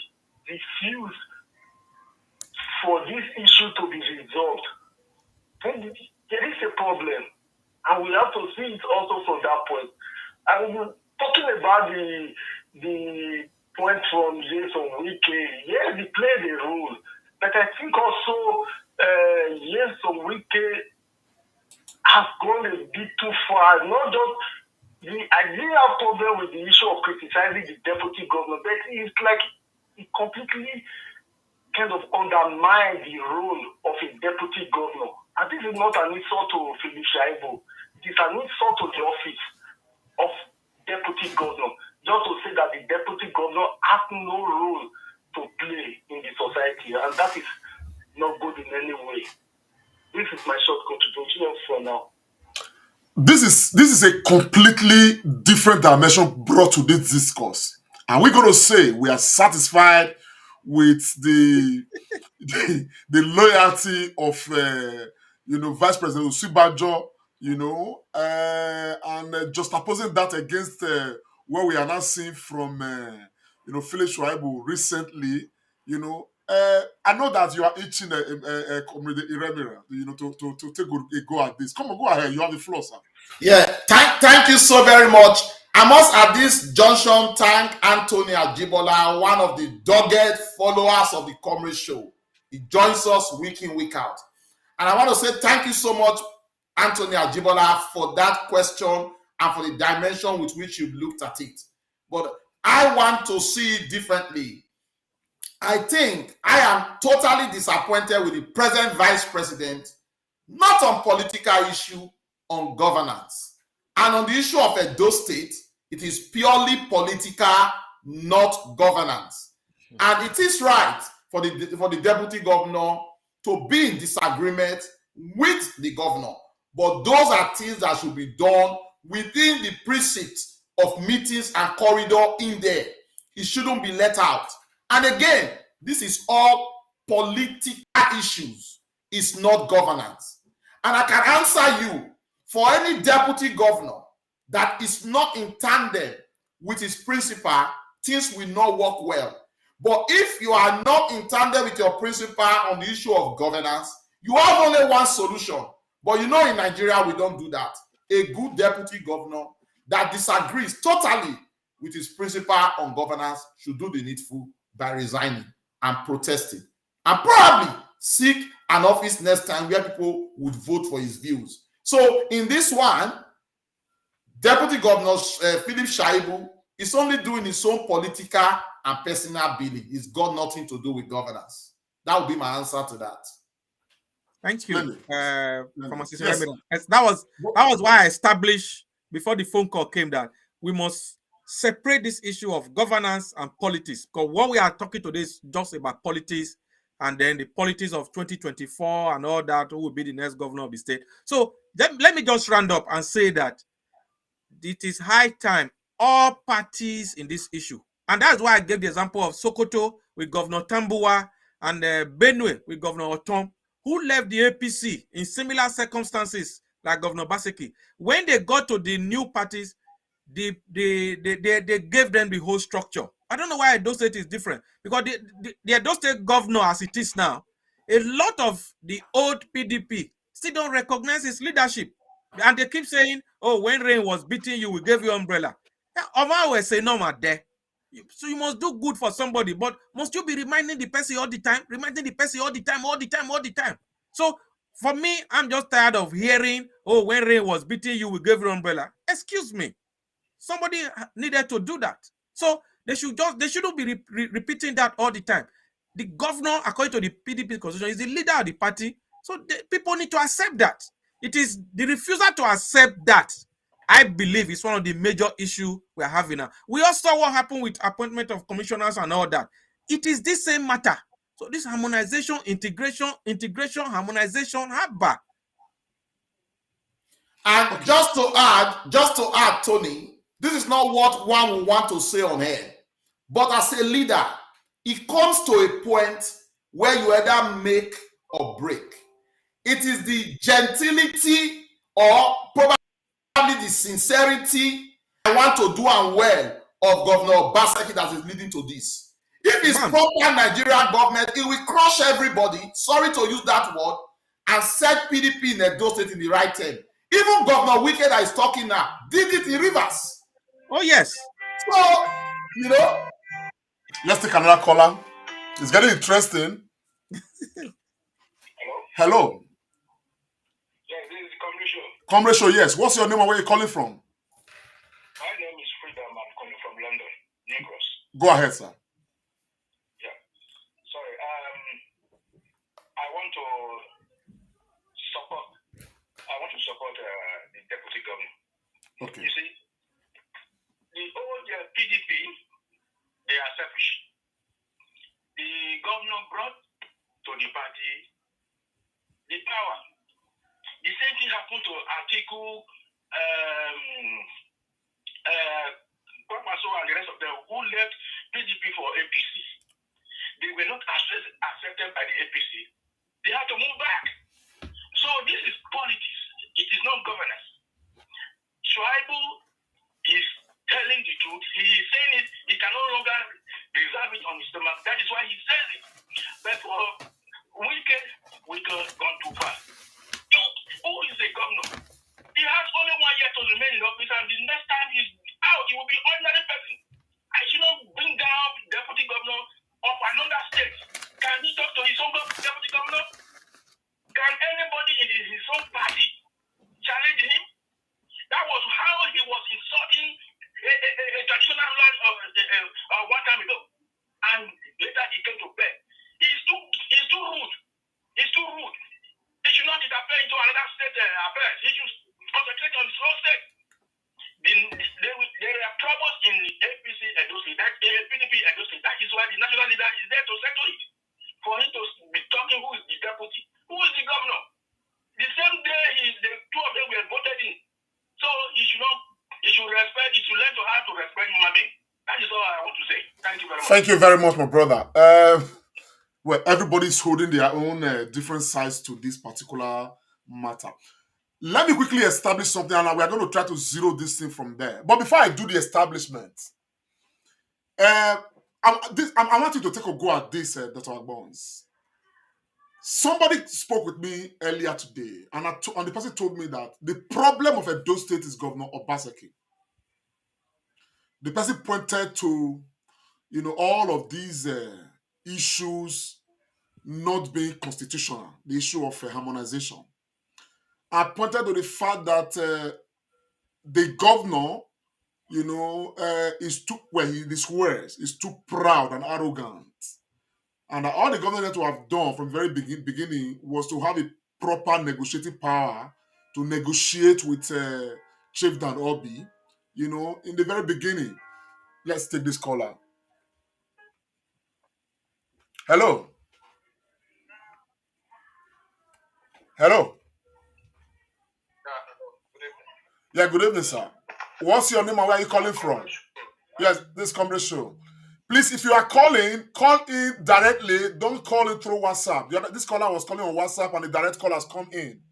H: refuse for this issue to be resolved, then there is a problem. And we have to see it also from that point. And talking about the point from Jason Wike, yes, he played a role. But I think also Jason Wike has gone a bit too far. Not just I didn't have problem with the issue of criticizing the deputy governor, but it's like it completely kind of undermined the role of a deputy governor. And this is not an insult to Philip Shaibu. It is an insult to the office of deputy governor. Just to say that the deputy governor has no role to play in the society, and that is not good in any way. This is my short contribution for now.
B: This is a completely different dimension brought to this discourse, and we're going to say we are satisfied with the loyalty of Vice President Osibajo, and just opposing that against what we are now seeing from Philip Shuaibu recently. I know that you are itching Comrade Iremira, to take a go at this. Come on, go ahead. You have the floor, sir.
D: Yeah, thank you so very much. I must at this junction thank Anthony Ajibola, one of the dogged followers of the Comrade Show. He joins us week in, week out. And I want to say thank you so much, Anthony Ajibola, for that question and for the dimension with which you looked at it. But I want to see it differently. I think I am totally disappointed with the present vice president, not on political issue, on governance. And on the issue of Edo State, it is purely political, not governance. And it is right for the deputy governor to be in disagreement with the governor. But those are things that should be done within the precincts of meetings and corridor in there. It shouldn't be let out. And again, this is all political issues. It's not governance. And I can answer you, for any deputy governor that is not in tandem with his principal, things will not work well. But if you are not in tandem with your principal on the issue of governance, you have only one solution. But in Nigeria, we don't do that. A good deputy governor that disagrees totally with his principal on governance should do the needful by resigning and protesting, and probably seek an office next time where people would vote for his views. So in this one, Deputy Governor Philip Shaibu is only doing his own political and personal billing. It's got nothing to do with governance. That would be my answer to that.
C: Thank you. Yes. That was why I established before the phone call came that we must separate this issue of governance and politics. Because what we are talking today is just about politics, and then the politics of 2024 and all that, who will be the next governor of the state. So let me just round up and say that it is high time all parties in this issue. And that's why I gave the example of Sokoto with Governor Tambuwa and Benue with Governor Otom, who left the APC in similar circumstances like Governor Baseki. When they got to the new parties, they gave them the whole structure. I don't know why Edo State is different, because the Edo State governor as it is now, a lot of the old PDP still don't recognize his leadership. And they keep saying, oh, when rain was beating you, we gave you umbrella. Omar will say, no, man, there. So you must do good for somebody, but must you be reminding the person all the time? So for me, I'm just tired of hearing, oh, when rain was beating you, we gave you umbrella. Excuse me. Somebody needed to do that. So they shouldn't be repeating that all the time. The governor, according to the PDP constitution, is the leader of the party. So people need to accept that. It is the refusal to accept that, I believe, is one of the major issues we are having now. We all saw what happened with appointment of commissioners and all that. It is this same matter. So this harmonization, integration, harmonization, haba.
D: And just to add, Tony, this is not what one will want to say on air. But as a leader, it comes to a point where you either make or break. It is the gentility or probably the sincerity I want to do and well of Governor Baseki that is leading to this. If it's proper Nigerian government, it will crush everybody, sorry to use that word, and set PDP in Edo State in the right term. Even Governor Wike that is talking now did it in Rivers.
C: Oh, yes.
D: So, you know.
B: Let's take another caller. It's getting interesting. Hello.
H: Yeah, this is the commission.
B: Comrade Show, yes. What's your name and where are you calling from?
H: My name is Freedom. I'm calling from London, Negros.
B: Go ahead, sir.
H: Yeah. Sorry. I want to support the deputy governor.
B: Okay.
H: You see, the old PDP, they are selfish. The governor brought to the party the power. The same thing happened to Article Kwapaso and the rest of them who left PDP for APC. They were not accepted by the APC. They had to move back. So this is politics. It is not governance. Shuaibu is telling the truth. He is saying it. He can no longer reserve it on his stomach. That is why he says it. But for we gone too far. Who is the governor? He has only 1 year to remain in office, and the next time he's out, he will be ordinary person. I should not bring down deputy governor of another state. Can he talk to his own deputy governor? Can anybody in his own party challenge him? That was how he was insulting a traditional ruler one time ago. And later he came to bed. He's too rude. He's too rude. He should not interfere into another state affairs. He should concentrate on his own state. There are troubles in the APC Edo State, PDP Edo State. That is why the national leader is there to settle it. For him to be talking who is the deputy, who is the governor. The same day the two of them were voted in. So he should respect, he should learn to how to respect human being. That is all I want to say. Thank you very much.
B: Thank you very much, my brother. Well, everybody's holding their own different sides to this particular matter. Let me quickly establish something, and we are going to try to zero this thing from there. But before I do the establishment, I want you to take a go at this, Dr. Agbons. Somebody spoke with me earlier today, and the person told me that the problem of Edo State is Governor Obaseki. The person pointed to, all of these issues not being constitutional, the issue of harmonization. I pointed to the fact that the governor, is too, is too proud and arrogant. And all the governor had to have done from the very beginning was to have a proper negotiating power to negotiate with Chief Dan Obi, in the very beginning. Let's take this caller. Hello. Hello. Yeah, good evening, sir. What's your name and where are you calling from? Yes, this Comrade Show. Please, if you are calling, call in directly. Don't call in through WhatsApp. This caller was calling on WhatsApp and the direct call has come in.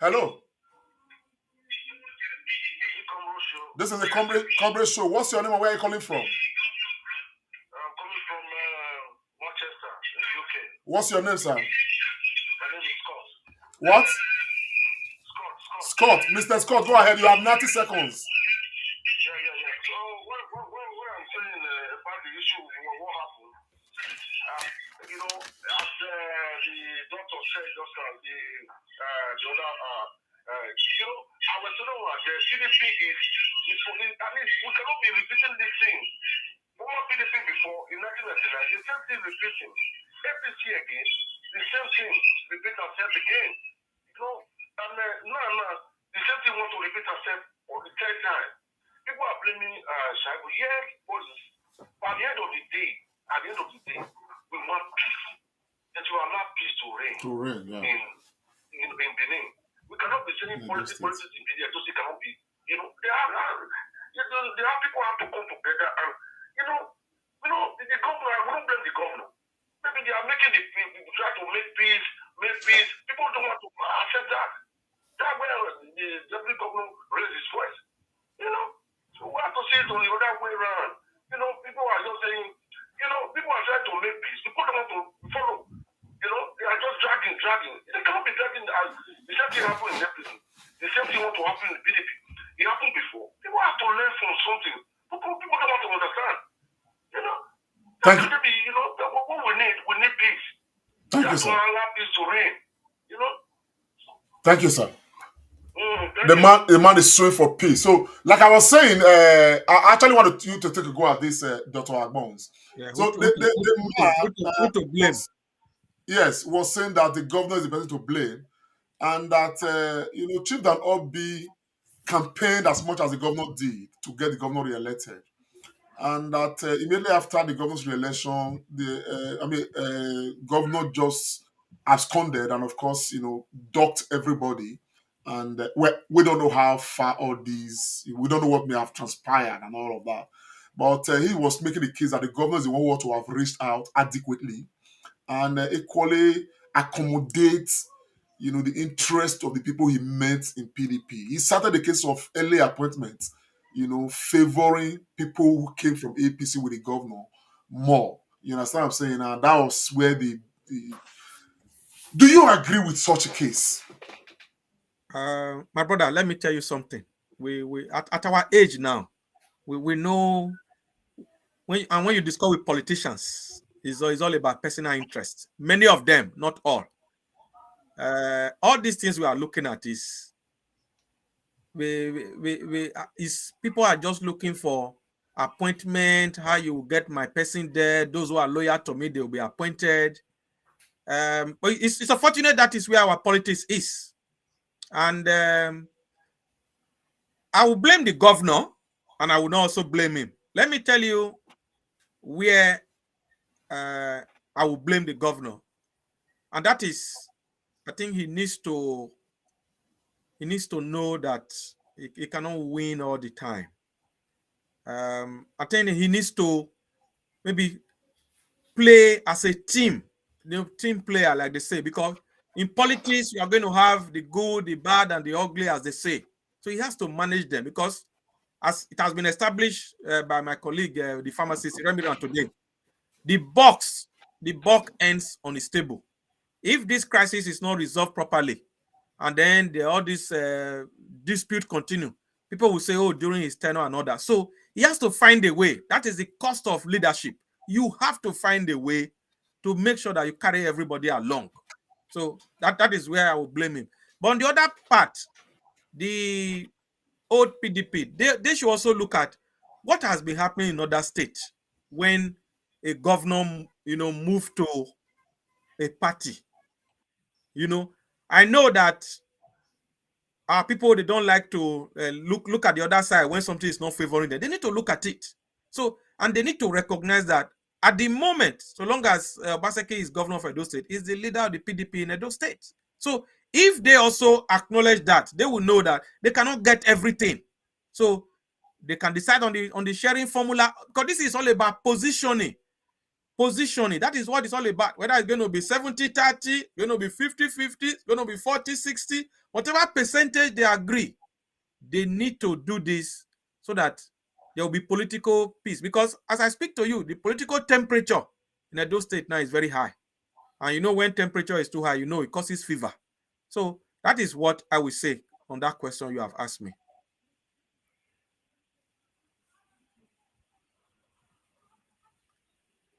B: Hello. This is the Comrade Show. What's your name and where are you calling from?
H: I'm coming from Manchester, in the UK.
B: What's your name, sir?
H: My name is Scott.
B: What?
H: Scott.
B: Mr. Scott, go ahead. You have 90 seconds.
H: Yeah. So what I'm saying about the issue of what happened, as the doctor said just now, the other, I was telling you the PDP is at least we cannot be repeating this thing. Former PDP before in 1999, the same thing repeating. APC again, the same thing repeat ourselves again. And now the same thing want to repeat ourselves for the third time. People are blaming Shaibu. Yes, but at the end of the day, at the end of the day, we want peace. And to allow peace to reign in Benin. We cannot be saying politics in Benin. Edo State cannot be. There are people who have to come together and the governor. I wouldn't blame the governor. Maybe they are making try to make peace. People don't want to accept that. That's where the deputy governor raised his voice. So we have to see it on the other way around. People are just saying, people are trying to make peace. People don't want to follow. They are just dragging. They cannot be dragging. The same thing happened in everything. The same thing want to happen in PDP. It happened before. People have to learn from something. People don't want to understand.
B: Thank you.
H: What we need peace.
B: Thank you, sir.
H: Allow peace to reign.
B: Thank you, sir. The man is suing for peace. So, like I was saying, I actually wanted you to take a go at this, Dr. Agbons.
C: Yeah,
B: So
C: who to blame?
B: Was saying that the governor is the person to blame, and that Chief Dan Obi campaigned as much as the governor did to get the governor re-elected, and that immediately after the governor's re-election, the governor just absconded and, of course, docked everybody. And we don't know how far all these, we don't know what may have transpired and all of that. But he was making the case that the governor is the one who ought to have reached out adequately and equally accommodate, the interest of the people he met in PDP. He started the case of early appointments, favoring people who came from APC with the governor more. You understand what I'm saying? And that was where the Do you agree with such a case?
C: My brother, let me tell you something. We at our age now, we know when you discuss with politicians, it's all about personal interest. Many of them, not all. All these things we are looking at is people are just looking for appointment, how you get my person there. Those who are loyal to me, they will be appointed. But it's unfortunate that is where our politics is. And I will blame the governor, and I will not also blame him. Let me tell you where I will blame the governor. And that is, I think he needs to know that he cannot win all the time. I think he needs to maybe play as a team, team player, like they say, because in politics, you are going to have the good, the bad, and the ugly, as they say. So he has to manage them because, as it has been established by my colleague, the pharmacist, Remiran, today, the buck ends on his table. If this crisis is not resolved properly, and then all this dispute continue, people will say, oh, during his tenure and all that. So he has to find a way. That is the cost of leadership. You have to find a way to make sure that you carry everybody along. So that is where I will blame him. But on the other part, the old PDP, they should also look at what has been happening in other states when a governor, moved to a party. I know that our people, they don't like to look at the other side when something is not favoring them. They need to look at it. So, and they need to recognize that at the moment, so long as Obaseki is governor of Edo State, is the leader of the PDP in Edo State. So, if they also acknowledge that, they will know that they cannot get everything. So, they can decide on the sharing formula, because this is all about positioning. That is what it's all about. Whether it's going to be 70-30, going to be 50-50, going to be 40-60, whatever percentage they agree, they need to do this so that there will be political peace. Because as I speak to you, the political temperature in Edo State now is very high. And when temperature is too high, it causes fever. So that is what I will say on that question you have asked me.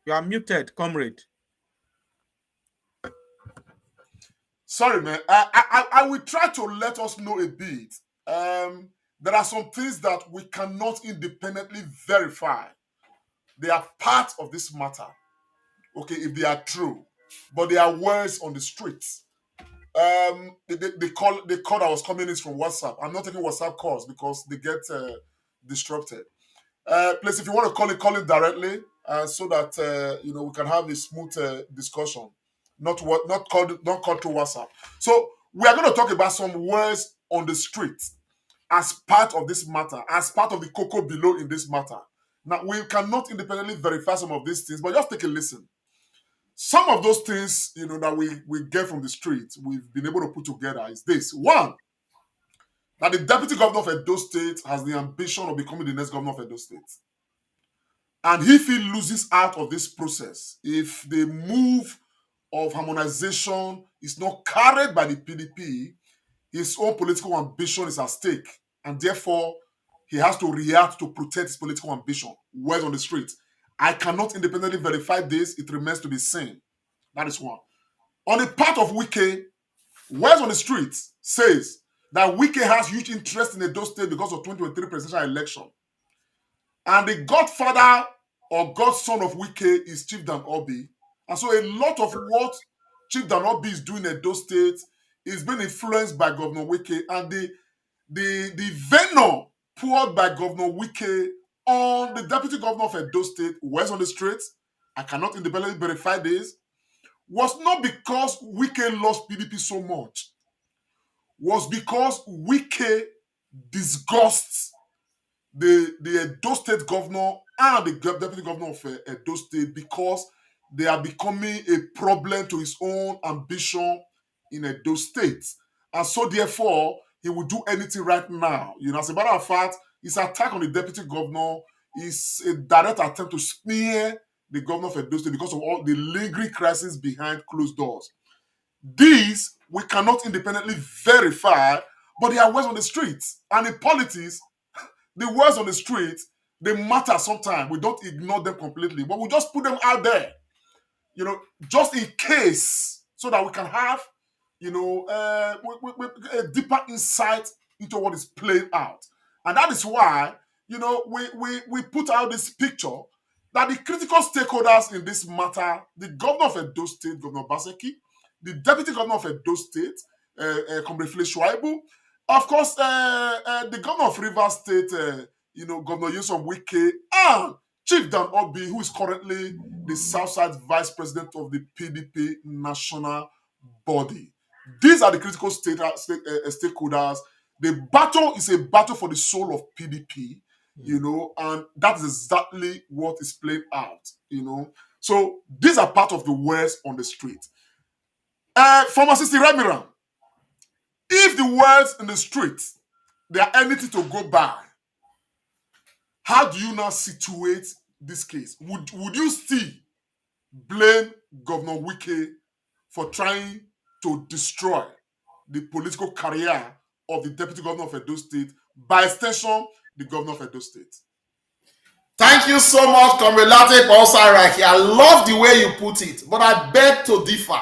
C: You are muted, comrade.
B: Sorry, man. I will try to let us know a bit. There are some things that we cannot independently verify. They are part of this matter, okay, if they are true, but they are words on the streets. The call that was coming in is from WhatsApp. I'm not taking WhatsApp calls because they get disrupted. Please, if you want to call it directly. so that we can have a smooth discussion, not called through WhatsApp. So we are going to talk about some words on the street as part of this matter, as part of the cocoa below in this matter. Now, we cannot independently verify some of these things, but just take a listen. Some of those things, that we get from the street, we've been able to put together is this. One, that the deputy governor of Edo State has the ambition of becoming the next governor of Edo State. And if he loses out of this process, if the move of harmonization is not carried by the PDP, his own political ambition is at stake. And therefore, he has to react to protect his political ambition. Words on the street. I cannot independently verify this. It remains to be seen. That is one. On the part of Wike, words on the street says that Wike has huge interest in Edo State because of 2023 presidential election. And the godfather or godson of Wike is Chief Dan Obi. And so a lot of what Chief Dan Obi is doing in Edo State is being influenced by Governor Wike, and the venom poured by Governor Wike on the deputy governor of Edo State, words on the street, I cannot independently verify this, was not because Wike lost PDP so much, was because Wike disgusts the Edo State governor and the deputy governor of Edo State because they are becoming a problem to his own ambition in Edo State. And so therefore, he will do anything right now. As a matter of fact, his attack on the deputy governor is a direct attempt to smear the governor of Edo State because of all the lingering crisis behind closed doors. These we cannot independently verify, but they are words on the streets. And in politics, the words on the street, they matter sometimes. We don't ignore them completely, but we just put them out there, just in case, so that we can have, a deeper insight into what is playing out. And that is why, we put out this picture that the critical stakeholders in this matter, the governor of Edo State, Governor Baseki, the deputy governor of Edo State, Comrade Shuaibu, of course, the governor of Rivers State, Governor Yusuf Wike, and Chief Dan Obi, who is currently the Southside Vice President of the PDP national body. These are the critical stakeholders. The battle is a battle for the soul of PDP, and that is exactly what is played out, So these are part of the words on the street. Pharmacist Remiran, if the words in the street, they are anything to go by, how do you now situate this case? Would you still blame Governor Wike for trying to destroy the political career of the deputy governor of Edo State, by extension, the governor of Edo State?
D: Thank you so much, Comrade Osaraki. I love the way you put it, but I beg to differ.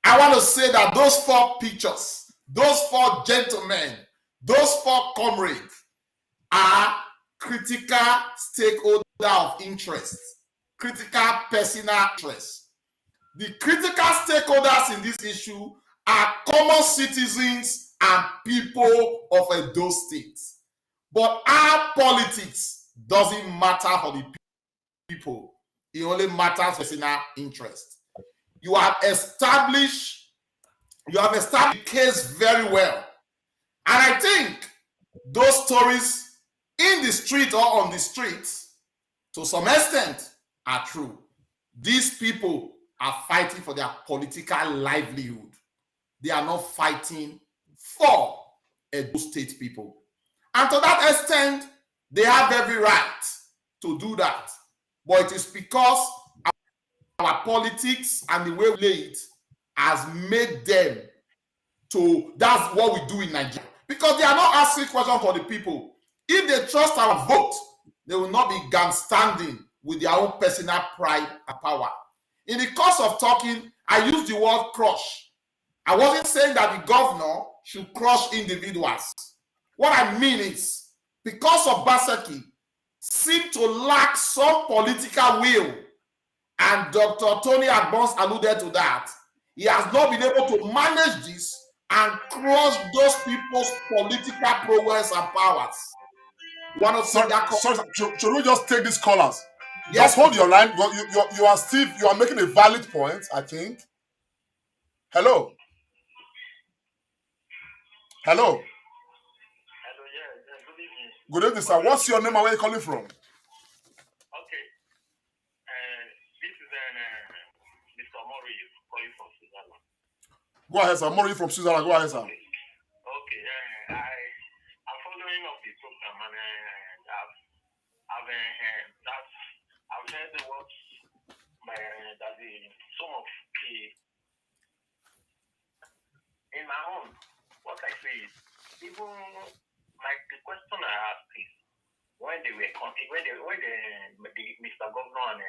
D: I want to say that those 4 pictures, those 4 gentlemen, those 4 comrades are critical stakeholder of interest, critical personal interest. The critical stakeholders in this issue are common citizens and people of Edo State. But our politics doesn't matter for the people. It only matters personal interest. You have established the case very well. And I think those stories in the street or on the streets, to some extent, are true. These people are fighting for their political livelihood. They are not fighting for Edo State people. And to that extent, they have every right to do that. But it is because our politics and the way we lay it has made them to, that's what we do in Nigeria. Because they are not asking questions for the people. If they trust our vote, they will not be gang-standing with their own personal pride and power. In the course of talking, I used the word crush. I wasn't saying that the governor should crush individuals. What I mean is, because of Baseki seemed to lack some political will, and Dr. Tony Agbons alluded to that, he has not been able to manage this and crush those people's political prowess and powers. Should we just take these callers?
B: Just hold your line. You are still, you are making a valid point, I think. Hello. Hello.
H: Hello, yeah, good evening.
B: Good evening, sir. What's your name and where are you calling from?
H: Okay. This is Mr. Mori calling from Switzerland.
B: Go ahead, sir. Mori from Switzerland. Go ahead, sir.
H: Okay. I'm following up the program and I've heard the words that some of the in my own. What I say is, even like the question I asked is when the Mr. Governor and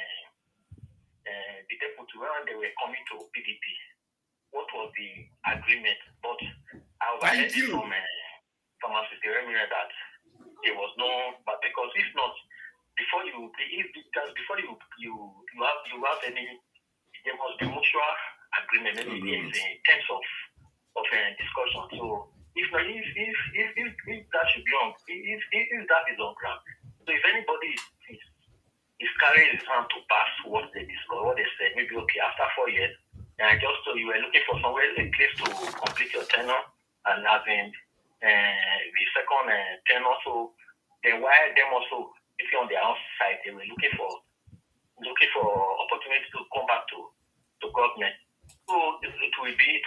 H: the deputy, when they were coming to PDP, what was the agreement? But I overheard from Mr. Remire that there was no, but because if not, before you have any, there must be mutual agreement. Maybe there is in terms of discussion. So if that should be on, if that is on ground, so if anybody is carrying his hand to pass what they discussed, what they said, maybe okay after 4 years, and just so you were looking for somewhere a place to complete your tenure, and having the second tenure, so then why them also, if you're on their own side, they were looking for opportunity to come back to government. So it will be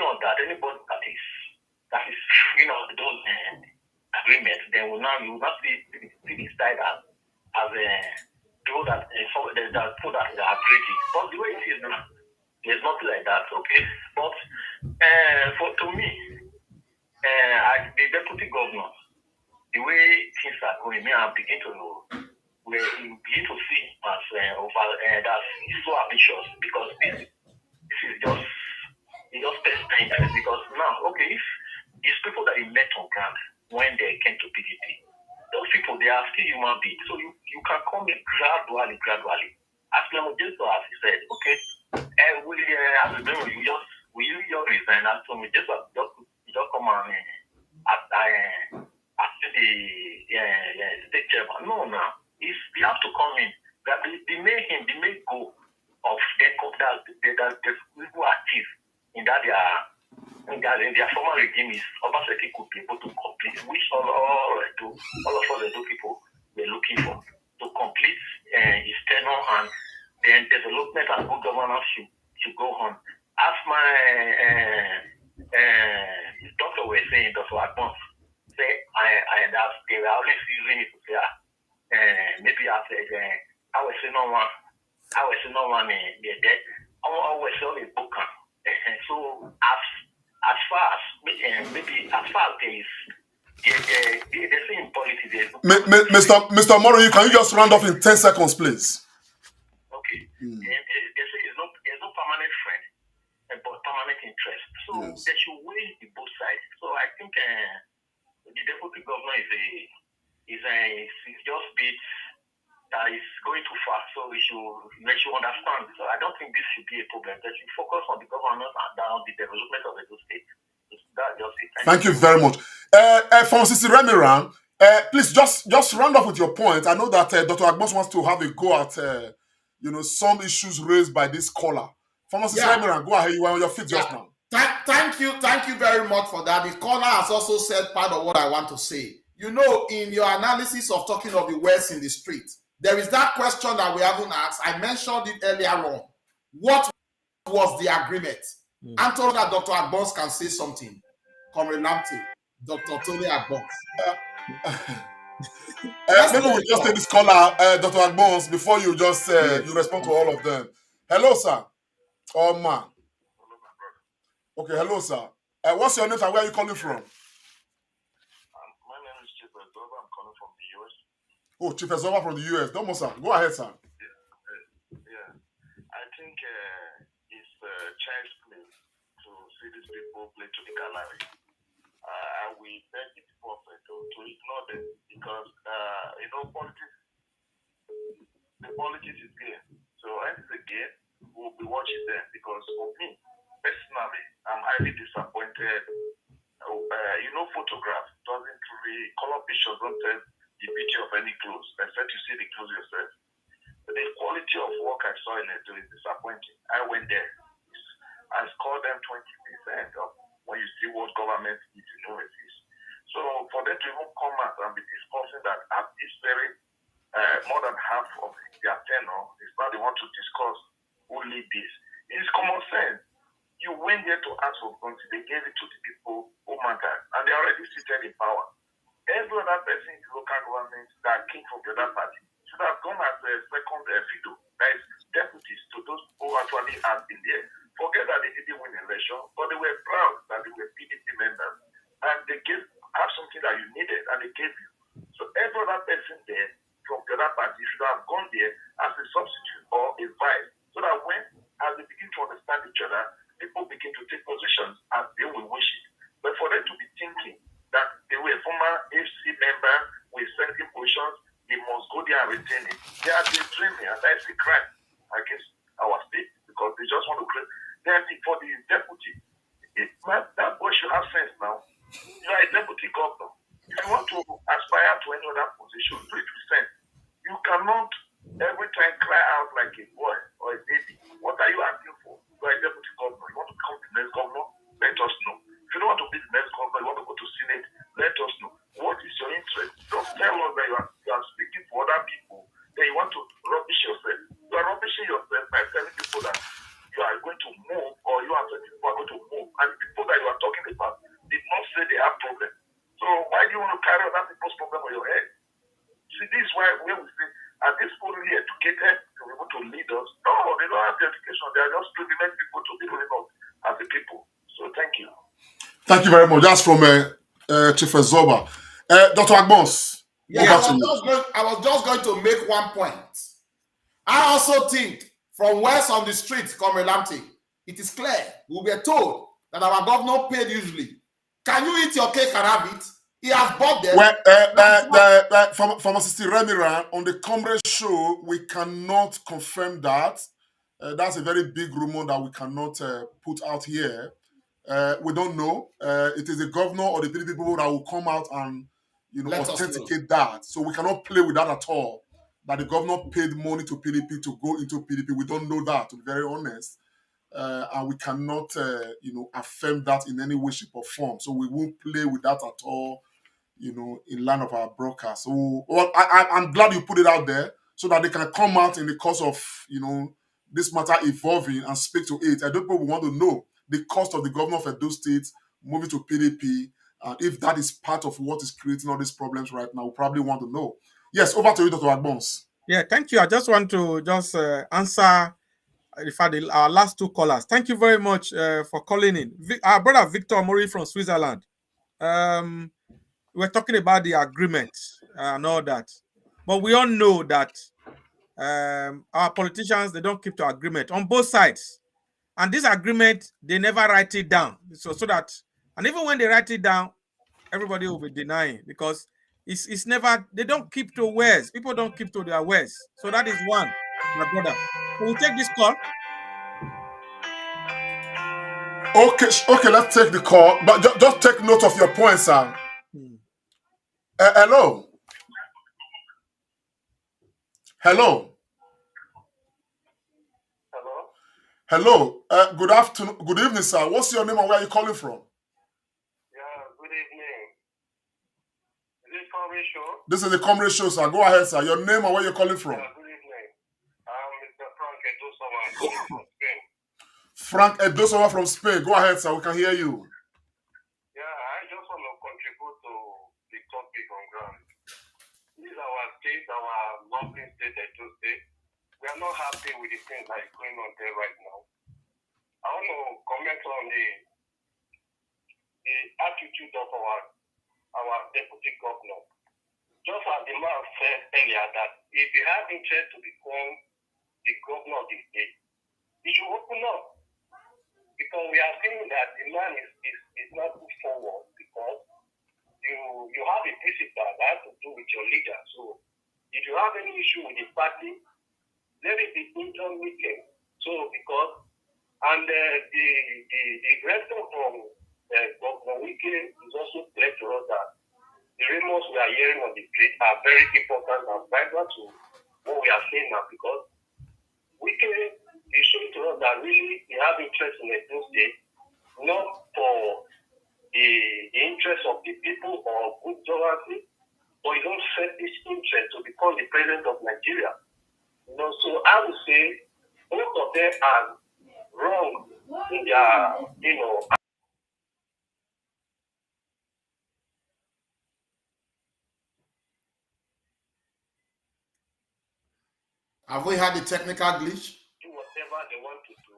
H: on that. Anybody that is those agreements, then you will not see the side as those that are pretty. But the way it is now, there's nothing like that, okay? But to me, the deputy governor, the way things are going, I begin to see as that he's so ambitious, because this is just personal interest. Because now, okay, if it's people that he met on ground when they came to PDP, those people, they are still human beings, so you can come in gradually. As Lemojeso has said, okay, will you just resign? As Lemojeso just come and after the state chairman. No, if they have to come in, they may go of the people active in that their former regime is Obaseki could be able to complete, which all of us people were looking for, to complete his tenure, and then development and good governance should go on. As my doctor was saying, Dr. Agbon, say they were always using it to say maybe after I was saying no one they're dead. I was on a book. So as far as maybe as far as there is the same politics.
B: Mr. Mori, can you just round off in 10 seconds, please?
H: Okay. They say there's no permanent friend, but permanent interest. So they should weigh the both sides. So I think the deputy governor is just bit that is going too far. So we should understand. So I don't think this should be a problem. They should focus on the governance and on the development of Edo State. That's just it.
B: Thank you very much. From Sisi Remiran, please just round up with your point. I know that Dr. Agbons wants to have a go at some issues raised by this caller. From Sisi Remiran, go ahead. You were on your feet just now.
D: Thank you very much for that. The caller has also said part of what I want to say. In your analysis of talking of the West in the street, there is that question that we haven't asked. I mentioned it earlier on. What was the agreement? I'm told that Dr. Agbons can say something. Comrade Lamptey, Dr. Tony Agbons.
B: Maybe we just take this caller, Dr. Agbons, before you just you respond to all of them. Hello, sir. Oh, man. Okay, hello, sir. What's your name and where are you calling from?
H: My name is Chief Ezova. I'm calling from the US.
B: Oh, Chief Ezova from the US. Don't sir. Go ahead, sir.
H: Yeah. I think it's child's play to see these people play to the gallery. And we beg the people to ignore them, because politics. The politics is game. So as it's a game, we'll be watching them, because for me personally, I'm highly disappointed. Photograph doesn't really, color pictures don't tell the the beauty of any clothes, except you see the clothes yourself. But the quality of work I saw in Edo is disappointing. I went there. I scored them 20% of when you see what government needs universities. So for them to even come out and be discussing that at this very more than half of their tenure is now they want to discuss who lead this. It is common sense. You went there to ask for something, they gave it to the people who matter, and they're already seated in power. Every other person in the local government that came from the other party should have gone as a second FIDO, that is deputies to those who actually have been there. Forget that they didn't win election, but they were proud that they were PDP members, and they have something that you needed, and they gave you. So every other person there from the other party should have gone there as a substitute or a vice, so that when, as they begin to understand each other, people begin to take positions as they will wish it. But for them to be thinking that they were a former FC member with certain positions, they must go there and retain it. They are dreaming, and that is a crime against our state, because they just want to create. Then for the deputy, that boy should have sense now. You are a deputy governor. If you want to aspire to any other position, do it with sense. You cannot every time cry out like a boy or a baby. What are you asking for? You are a deputy governor. You want to become the next governor? Let us know. If you don't want to be the next governor, you want to go to Senate, let us know. What is your interest? Don't tell us that you are speaking for other people, then you want to rubbish yourself. You are rubbishing yourself by telling people that you are going to move, or you are telling people are going to move, and the people that you are talking about did not say they have problems. So why do you want to carry other people's problem on your head? See, this is why when we say, are these people really educated to be able to lead us? No, they don't have the education. They are just privileged people to be living up as a people. So thank you.
B: Thank you very much. That's from Chief Zoba. Dr. Agbons.
D: Yeah, I was just going to make one point. I also think from west on the street, Comrade, it is clear we were told that our governor paid usually. Can you eat your cake and have it? He has bought them.
B: Well, Pharmacist Remiran, on the Comrade show, we cannot confirm that. That's a very big rumor that we cannot put out here. We don't know. It is the governor or the PDP people that will come out and authenticate that. So we cannot play with that at all. That the governor paid money to PDP to go into PDP. We don't know that, to be very honest. And we cannot, affirm that in any way, shape, or form. So we won't play with that at all, in line of our broadcast. So I'm glad you put it out there so that they can come out in the course of, this matter evolving and speak to it. I don't think we want to know the cost of the governor of Edo State moving to PDP. And if that is part of what is creating all these problems right now, we probably want to know. Yes, over to you, Dr. Agbons.
C: Yeah, thank you. I just want to answer our last two callers. Thank you very much for calling in. Our brother Victor Mori from Switzerland. We're talking about the agreement and all that. But we all know that our politicians, they don't keep to agreement on both sides. And this agreement, they never write it down. So that, and even when they write it down, everybody will be denying, because it's never, they don't keep to words. People don't keep to their words. So that is one, my brother. So we'll take this call.
B: Okay, let's take the call. But just take note of your points, sir. Hello. Hello. Good afternoon. Good evening, sir. What's your name and where are you calling from?
H: Yeah, good evening. Is this Comrade Show?
B: This is the Comrade Show, sir. Go ahead, sir. Your name and where you're calling from?
H: Yeah, good evening. I'm Mr. Frank Edo from Spain.
B: Frank Edo from Spain. Go ahead, sir. We can hear you.
H: Yeah, I just want to contribute to the topic on ground. This is our state, our lovely state, Edo State. We are not happy with the things that is going on there right now. I want to comment on the attitude of our deputy governor. Just as the man said earlier, that if he has interest to become the governor of the state, he should open up. Because we are seeing that the man is not put forward, because you have a principle that has to do with your leader. So if you have any issue with the party, let it be interim meeting. So because the response from Governor Wike is also clear to us that the rumors we are hearing on the street are very important and vital to what we are saying now, because Wike is showing to us that really he has interest in Edo State, not for the interest of the people or good governance, but his own selfish interest to become the president of Nigeria. So I would say both of them are wrong in their,
D: Have we had a technical glitch?
H: do whatever they want to do.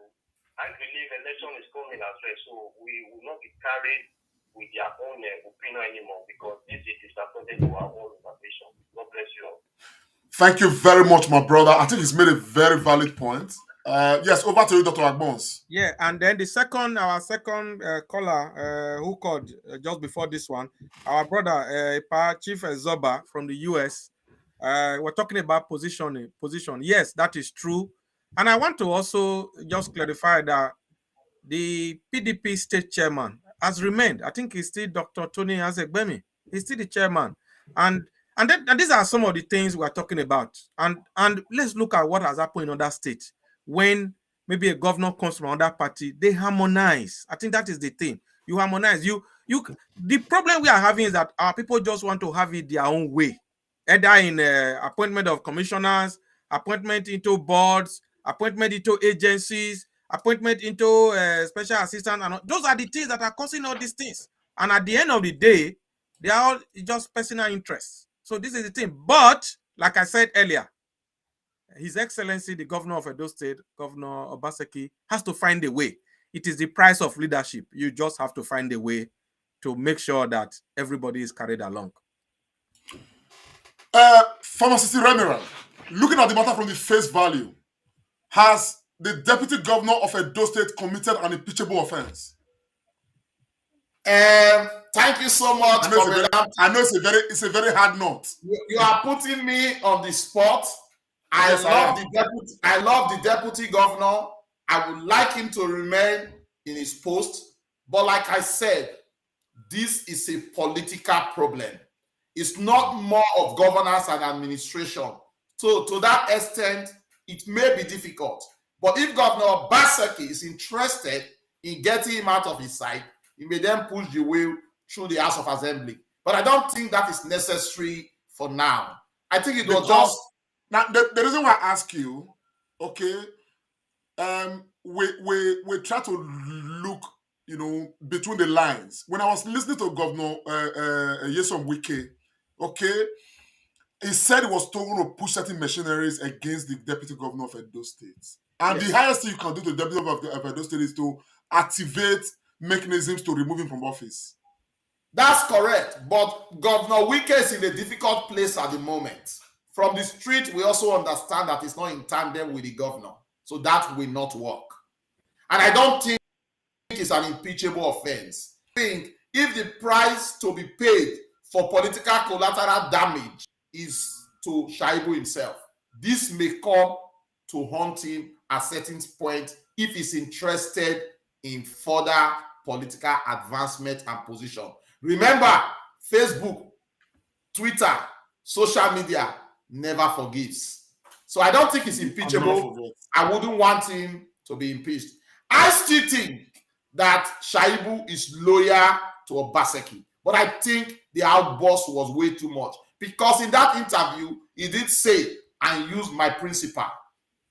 H: I believe election is coming as well, so we will not be carried with their own opinion anymore, because this is disappointing to our own organization. God bless you all.
B: Thank you very much, my brother. I think he's made a very valid point. Yes, over to you, Dr. Agbons.
C: Yeah, and then our second caller who called just before this one, our brother Chief Zoba from the US. We're talking about position. Yes, that is true. And I want to also just clarify that the PDP state chairman has remained. I think he's still Dr. Tony Azegbemi. He's still the chairman. And these are some of the things we're talking about. And let's look at what has happened in other states. When maybe a governor comes from another party, they harmonize. I think that is the thing. You harmonize. The problem we are having is that our people just want to have it their own way, either in appointment of commissioners, appointment into boards, appointment into agencies, appointment into special assistant, and those are the things that are causing all these things. And at the end of the day, they are all just personal interests. So this is the thing. But like I said earlier, His Excellency, the governor of Edo State, Governor Obaseki, has to find a way. It is the price of leadership. You just have to find a way to make sure that everybody is carried along.
B: Pharmacist Remiran, looking at the matter from the face value, has the deputy governor of Edo State committed an impeachable offense?
D: Thank you so much.
B: I know it's a very hard note.
D: You are putting me on the spot. I love the deputy governor. I would like him to remain in his post. But like I said, this is a political problem. It's not more of governance and administration. So to that extent, it may be difficult. But if Governor Obaseki is interested in getting him out of his sight, he may then push the wheel through the House of Assembly. But I don't think that is necessary for now. I think it was just...
B: Now, the reason why I ask you, okay, we try to look, between the lines. When I was listening to Governor Nyesom Wike, okay, he said he was going to push certain machineries against the deputy governor of Edo State. And the highest thing you can do to the deputy governor of Edo State is to activate mechanisms to remove him from office.
D: That's correct. But Governor Wike is in a difficult place at the moment. From the street, we also understand that it's not in tandem with the governor. So that will not work. And I don't think it's an impeachable offense. I think if the price to be paid for political collateral damage is to Shaibu himself, this may come to haunt him at a certain point if he's interested in further political advancement and position. Remember, Facebook, Twitter, social media never forgives. So I don't think it's impeachable. I wouldn't want him to be impeached. I still think that Shaibu is loyal to Obaseki, but I think the outburst was way too much, because in that interview he did say and use my principle,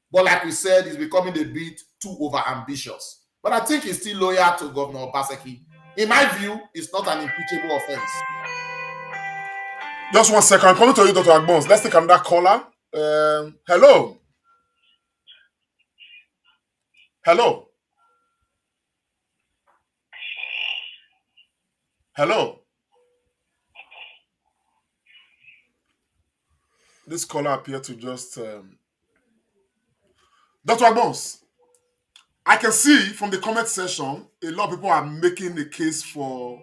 D: but like we said, he's becoming a bit too overambitious. But I think he's still loyal to Governor Obaseki. In my view, it's not an impeachable offense.
B: Just 1 second. I'm coming to you, Dr. Agbons. Let's take another caller. Hello. Hello. Hello. This caller appeared to just... Dr. Agbons, I can see from the comment section, a lot of people are making the case for,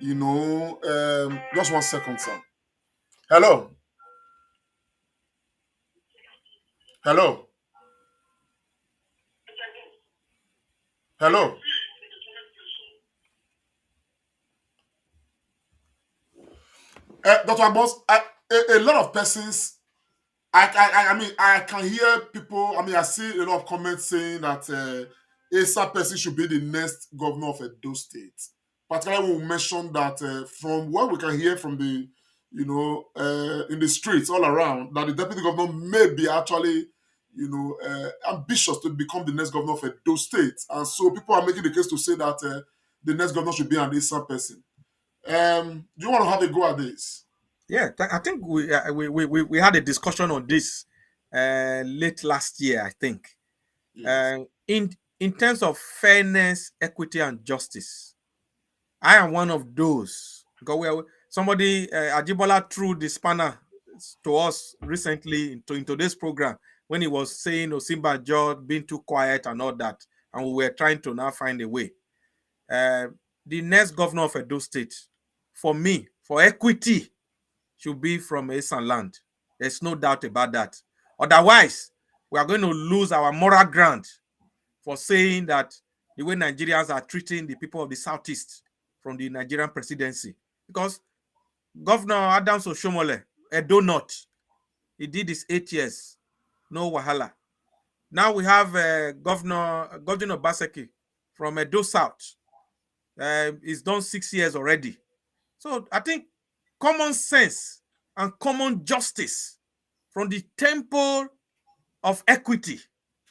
B: just 1 second, sir. Hello. Hello. Hello. Dr. Agbons, a lot of persons. I mean, I can hear people. I mean, I see a lot of comments saying that Asa person should be the next governor of Edo State. Particularly when we mention that from what we can hear from the, in the streets all around, that the deputy governor may be actually, ambitious to become the next governor of Edo State, and so people are making the case to say that the next governor should be an Asa person. Do you want to have a go at this?
C: Yeah, I think we had a discussion on this late last year. I think
B: Yes.
C: in terms of fairness, equity, and justice, I am one of those. Because somebody Ajibola threw the spanner to us recently in today's program when he was saying Osinbajo being too quiet and all that, and we were trying to now find a way. Uh, the next governor of Edo State, for me, for equity, should be from Esan land. There's no doubt about that. Otherwise, we are going to lose our moral ground for saying that the way Nigerians are treating the people of the Southeast from the Nigerian presidency. Because Governor Adams Oshomole, Edo North, he did his 8 years, no wahala. Now we have Governor Baseki from Edo South. He's done 6 years already. So I think common sense and common justice from the temple of equity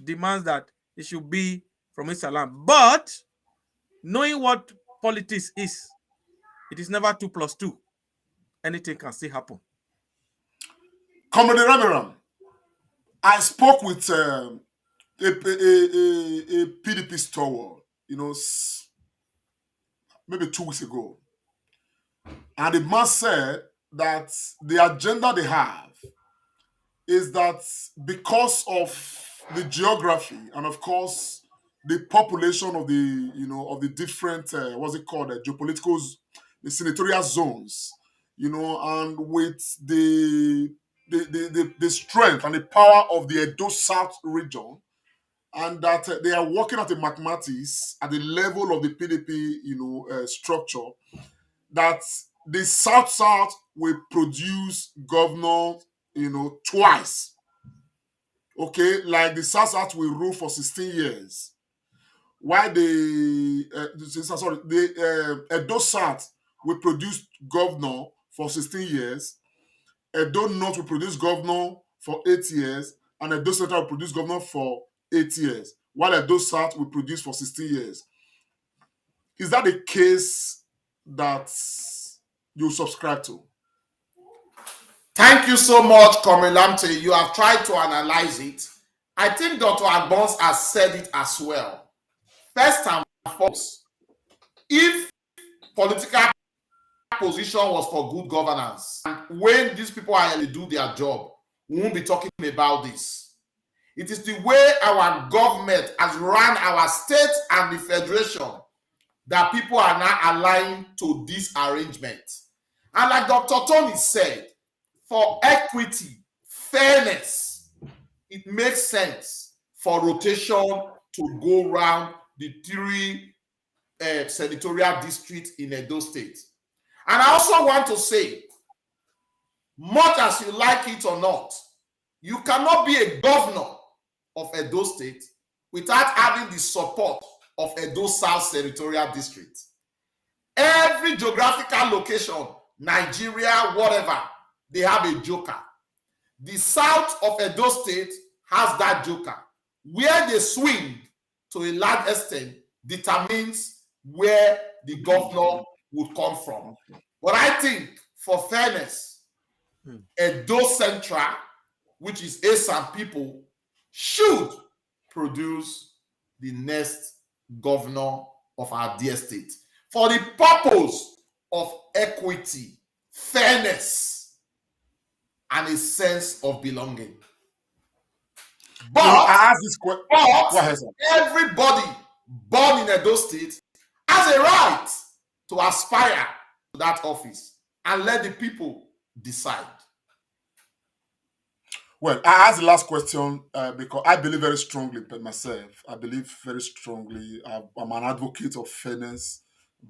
C: demands that it should be from Islam. But knowing what politics is, it is never 2+2. Anything can still happen.
B: Comrade Ramiram, I spoke with a PDP stalwart, maybe 2 weeks ago. And the man said that the agenda they have is that because of the geography and of course the population of the different what's it called, geopolitical, the senatorial zones, and with the strength and the power of the Edo South region, and that they are working at the mathematics at the level of the PDP, structure, that the South will produce governor, twice. Okay, like the South will rule for 16 years, while the Edo South will produce governor for 16 years. Edo North will produce governor for 8 years, and Edo Central will produce governor for 8 years, while Edo South will produce for 16 years. Is that the case that you subscribe to?
D: Thank you so much, Komilante. You have tried to analyze it. I think Dr. Agbons has said it as well. First and foremost, if political position was for good governance, and when these people are do their job, we won't be talking about this. It is the way our government has run our state and the federation that people are now aligned to this arrangement. And like Dr. Tony said, for equity, fairness, it makes sense for rotation to go around the 3 senatorial districts in Edo State. And I also want to say, much as you like it or not, you cannot be a governor of Edo State without having the support of Edo South Senatorial District. Every geographical location, Nigeria, whatever, they have a joker. The south of Edo State has that joker. Where they swing to a large extent determines where the governor would come from. But I think for fairness, Edo Central, which is Esan people, should produce the next governor of our dear state for the purpose of equity, fairness, and a sense of belonging. But,
B: I asked this question.
D: Everybody born in Edo State has a right to aspire to that office and let the people decide.
B: Well, I asked the last question because I believe very strongly myself. I believe very strongly. I'm an advocate of fairness,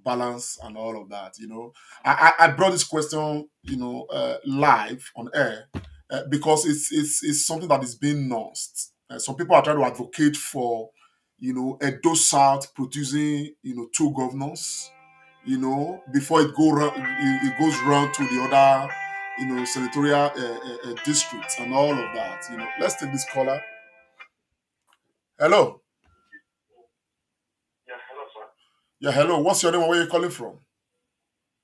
B: balance and all of that. I brought this question, live on air because it's something that is being nuanced. Some people are trying to advocate for, Edo South producing, two governors, before it goes round to the other, senatorial districts and all of that. Let's take this caller. Hello.
H: Yeah, hello, sir.
B: Yeah, hello. What's your name and where are you calling from?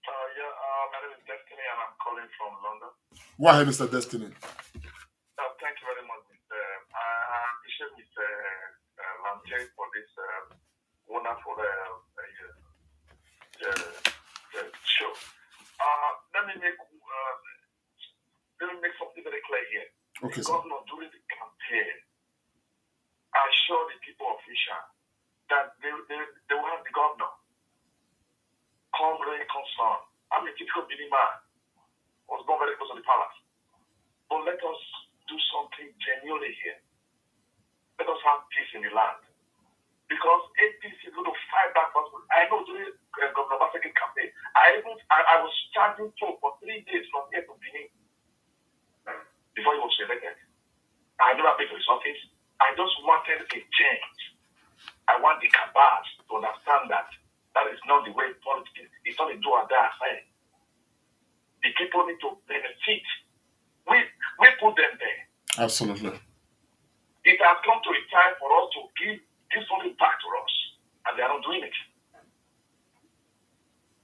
H: My name is Destiny and I'm calling from London.
B: Go ahead, Mr. Destiny.
H: Thank you very much, Mr. I appreciate Mr. Lante for this wonderful show. Let me make something very clear here.
B: Okay,
H: The
B: sir.
H: governor during the campaign assured the people of Isha that they will have the governor. Come rain, come sun. I'm a typical Benin man. Was born very close to the palace. But let us do something genuinely here. Let us have peace in the land. Because APC is going to fight back. I know during Governor Baseki's campaign, I was charging for 3 days from here to Benin before he was elected. I never paid for his office. I just wanted a change. I want the cabals to understand that is not the way politics. It's not a do or die affair. The people need to benefit. We put them there.
B: Absolutely.
H: It has come to a time for us to give something back to us, and they are not doing it.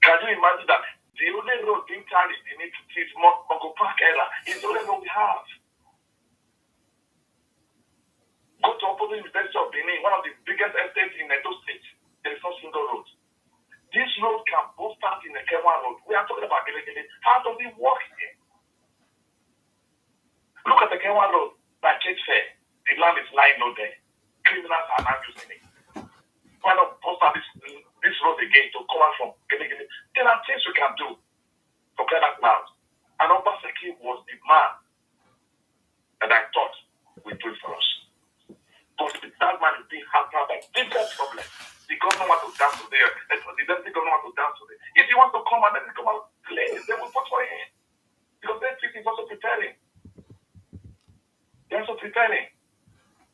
H: Can you imagine that the only road being carried in it is Mongo Park Ella? It's the only road we have. Go to opposite University of Benin, one of the biggest estates in Edo State. There is no single road. This road can both start in the Kewa Road. We are talking about Gelegele. How does it work here? Look at the Kewa Road by Kate Fair. The land is lying low there. Criminals are not using it. Why not post out this road again to come out from Gelegele? There are things we can do for clear that now. And Obaseki was the man that I thought would do it for us. But that man is being hampered by different problems. The government wants to dance today. The deputy government wants to dance today. If he wants to come and let him come out, please, they will vote for him. Because that is also preparing. They're also preparing.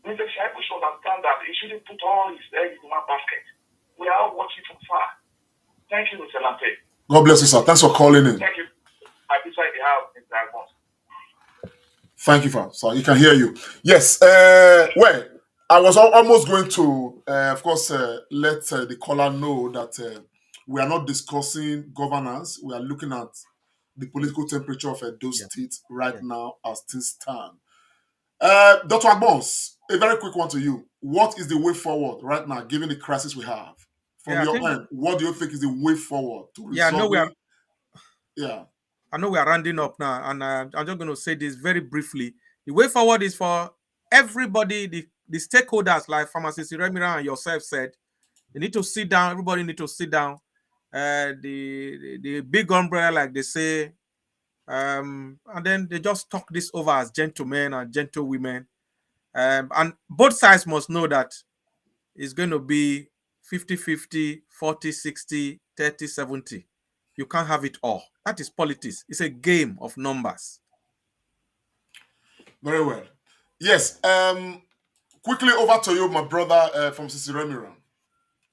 H: Mr. Shaibu should understand that he shouldn't put all his eggs in one basket. We are all watching from far. Thank you, Mr. Lampe.
B: God bless you, sir. Thanks for calling in.
H: Thank you. I decide the house, Mr. Agmont.
B: Thank you, sir. You can hear you. Yes. Well, I was almost going to, of course, let the caller know that we are not discussing governance. We are looking at the political temperature of Edo State right now as things stand. Dr. Agbons, a very quick one to you. What is the way forward right now, given the crisis we have? From your end, what do you think is the way forward to resolve it?
C: I know we are rounding up now, and I'm just going to say this very briefly. The way forward is for everybody, the stakeholders, like Pharmacist Remira and yourself said, they need to sit down. Everybody need to sit down. The big umbrella, like they say, and then they just talk this over as gentlemen and gentlewomen. And both sides must know that it's going to be 50-50, 40-60, 30-70. You can't have it all. That is politics. It's a game of numbers.
B: Very well. Yes. Quickly over to you, my brother from Sisi Remiran.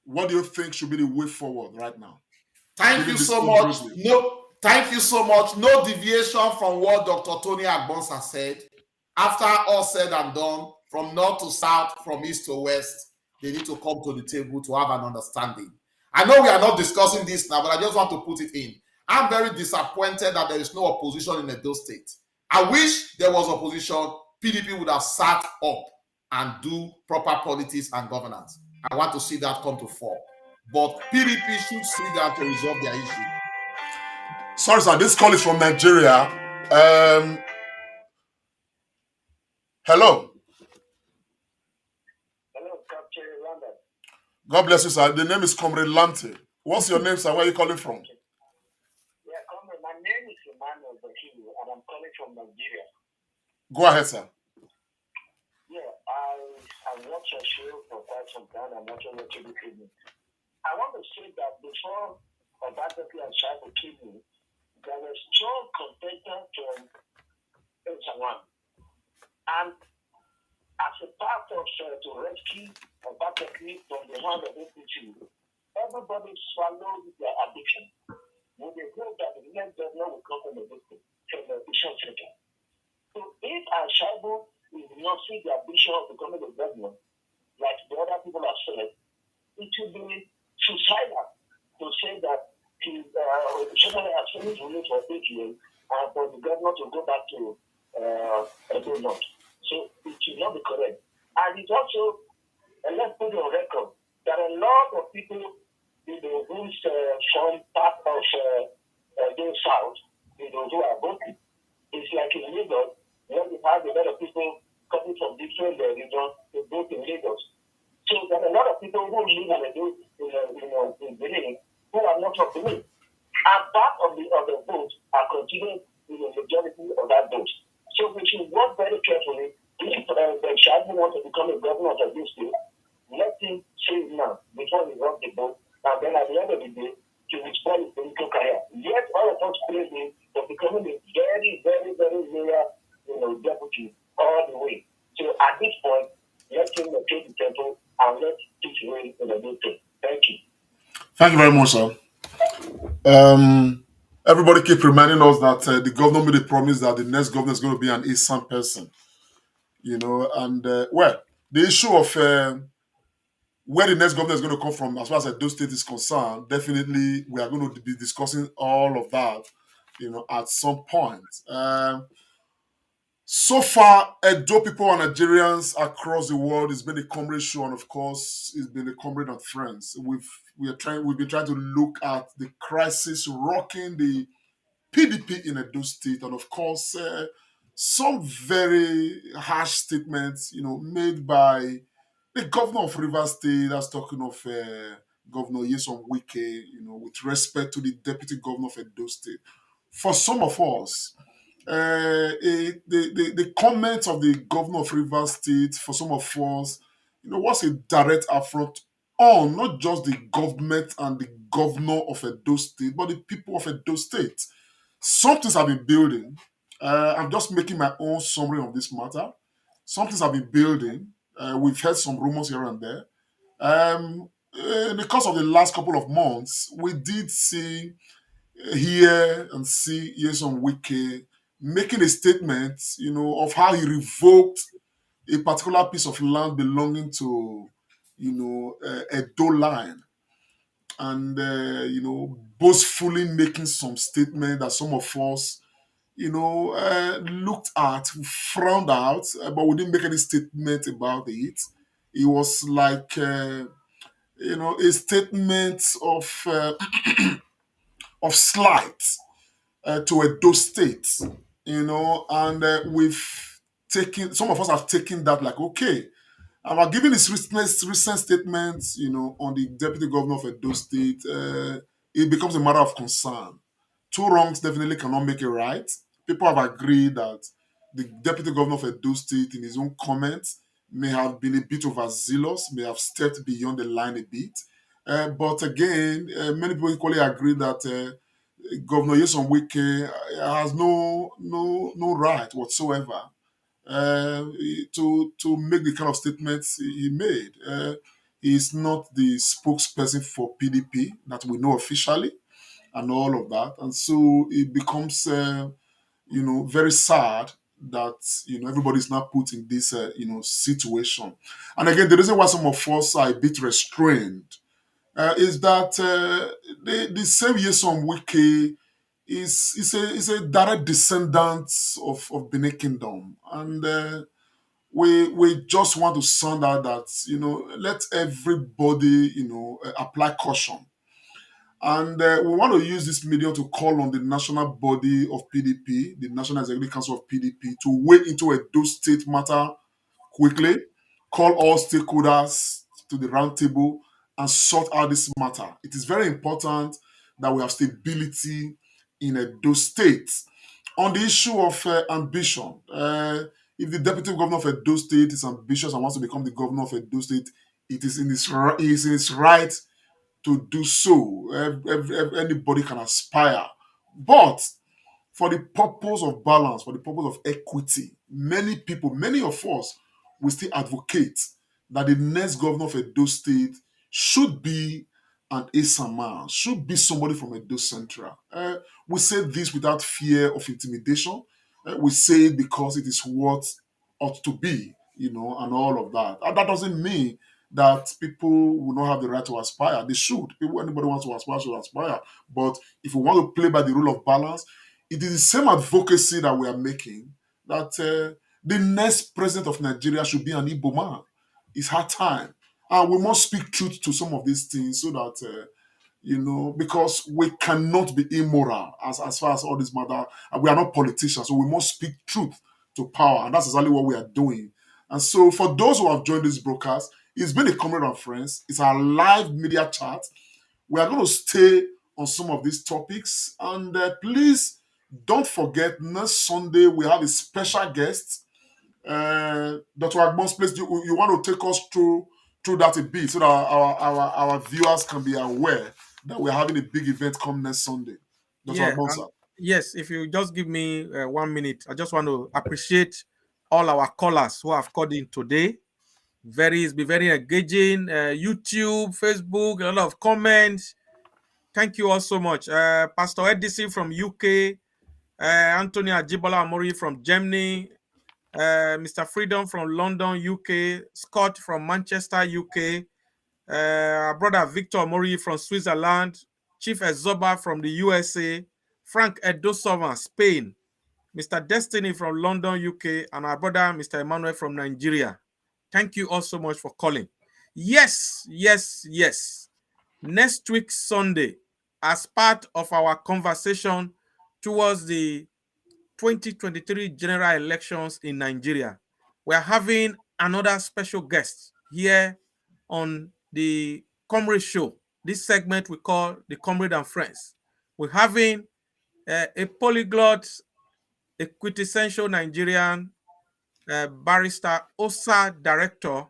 B: What do you think should be the way forward right now?
D: Thank you so much. Thank you so much. No deviation from what Dr. Tony Agbons has said. After all said and done, from north to south, from east to west, they need to come to the table to have an understanding. I know we are not discussing this now, but I just want to put it in. I'm very disappointed that there is no opposition in Edo State. I wish there was opposition. PDP would have sat up and do proper politics and governance. I want to see that come to fore. But PDP should sit down to resolve their issue.
B: Sorry, sir. This call is from Nigeria. Hello.
H: Hello, Captain London.
B: God bless you, sir. The name is Comrade Lante. What's your name, sir? Where are you calling from?
H: Yeah, Comrade, my name is Emmanuel Bakiru, and I'm calling from Nigeria.
B: Go ahead, sir.
H: Yeah, I watched your show for quite some time. I'm watching your TV evening. I want to say that before Obaseki and Shaibu came in, there was strong contenders from H1. And as a part of to rescue Obaseki from the hand of APC, everybody swallowed their addiction. With the hope that the next governor will come from the vision center. So if Shaibu is not see the ambition of becoming the governor, like the other people have said, it will be suicidal to say that somebody has finished ruling for 8 years and for the governor to go back to Edo North. So it will not be correct. And it's also, let's put it on record, there are a lot of people who's from part of Edo South, who are voting. It's like in Lagos, where you have a lot of people coming from different regions to vote in Lagos. So there are a lot of people who live in Benin who are not from Benin. And part of the vote are considered in the majority of that vote. So we should work very carefully. If the Shaibu wants to become a governor of this state, let him say it now before he runs the vote. And then at the end of the day, he will spoil his political career. Yet all of us praise him for becoming a very, very, very loyal, deputy all the way. So at this point, let him locate the temple and let it reign in the new thing. Thank you.
B: Thank you very much, sir. Everybody keep reminding us that the governor made a promise that the next governor is going to be an Eastern person. And the issue of where the next governor is going to come from, as far as Edo State is concerned, definitely we are going to be discussing all of that, at some point. So far, Edo people and Nigerians across the world, it's been a comrade show, and of course, it's been a comrade and friends. We've been trying to look at the crisis rocking the PDP in Edo State, and of course, some very harsh statements, made by the governor of Rivers State. That's talking of Governor Nyesom Wike, with respect to the deputy governor of Edo State. For some of us, the comments of the governor of Rivers State, for some of us, was a direct affront on not just the government and the governor of Edo State, but the people of Edo State. Some things have been building. I'm just making my own summary of this matter. Some things have been building. We've heard some rumors here and there. In the course of the last couple of months, we did hear and see Nyesom Wike making a statement, of how he revoked a particular piece of land belonging to, Edo line, and boastfully making some statement that some of us, looked at, frowned out, but we didn't make any statement about it. It was like, a statement of slight to Edo State, and some of us have taken that like, okay. And we're giving his recent statements, on the deputy governor of Edo State, it becomes a matter of concern. Two wrongs definitely cannot make it right. People have agreed that the deputy governor of Edo State, in his own comments, may have been a bit overzealous, may have stepped beyond the line a bit. But again, many people equally agree that Governor Nyesom Wike has no right whatsoever to make the kind of statements he made. He's not the spokesperson for PDP that we know officially, and all of that, and so it becomes very sad that everybody's now put in this situation. And again, the reason why some of us are a bit restrained is that the same Nyesom Wike is a direct descendant of Benin Kingdom, and we just want to sound out that let everybody apply caution, and we want to use this medium to call on the national body of PDP, the National Executive Council of PDP, to wade into a Edo State matter quickly, call all stakeholders to the round table and sort out this matter. It is very important that we have stability in Edo State. On the issue of ambition, if the deputy governor of Edo State is ambitious and wants to become the governor of Edo State, it is in his right to do so. Anybody can aspire. But for the purpose of balance, for the purpose of equity, many people, many of us will still advocate that the next governor of Edo State should be an Asa man, should be somebody from Edo Central. We say this without fear of intimidation. We say it because it is what ought to be, and all of that. And that doesn't mean that people will not have the right to aspire. They should. People, anybody wants to aspire should aspire. But if we want to play by the rule of balance, it is the same advocacy that we are making that the next president of Nigeria should be an Igbo man. It's hard time. And we must speak truth to some of these things so that, because we cannot be immoral as far as all this matter. We are not politicians, so we must speak truth to power. And that's exactly what we are doing. And so for those who have joined this broadcast, it's been a comrade and friends. It's our live media chat. We are going to stay on some of these topics. And please don't forget, next Sunday we have a special guest. Dr. Agbons, please, you want to take us through that a bit so that our viewers can be aware that we're having a big event come next Sunday. Dr. Agbons, sir.
C: Yes, if you just give me 1 minute, I just want to appreciate all our callers who have called in today. It's been very engaging. YouTube, Facebook, a lot of comments. Thank you all so much. Pastor Edison from UK, Anthony Ajibola Amori from Germany, Mr. Freedom from London, UK, Scott from Manchester, UK, our brother Victor Amori from Switzerland, Chief Ezoba from the USA, Frank Edosova, Spain, Mr. Destiny from London, UK, and our brother Mr. Emmanuel from Nigeria. Thank you all so much for calling. Yes. Next week, Sunday, as part of our conversation towards the 2023 general elections in Nigeria, we are having another special guest here on the Comrade Show. This segment we call the Comrade and Friends. We're having a polyglot, a quintessential Nigerian barrister, OSA director,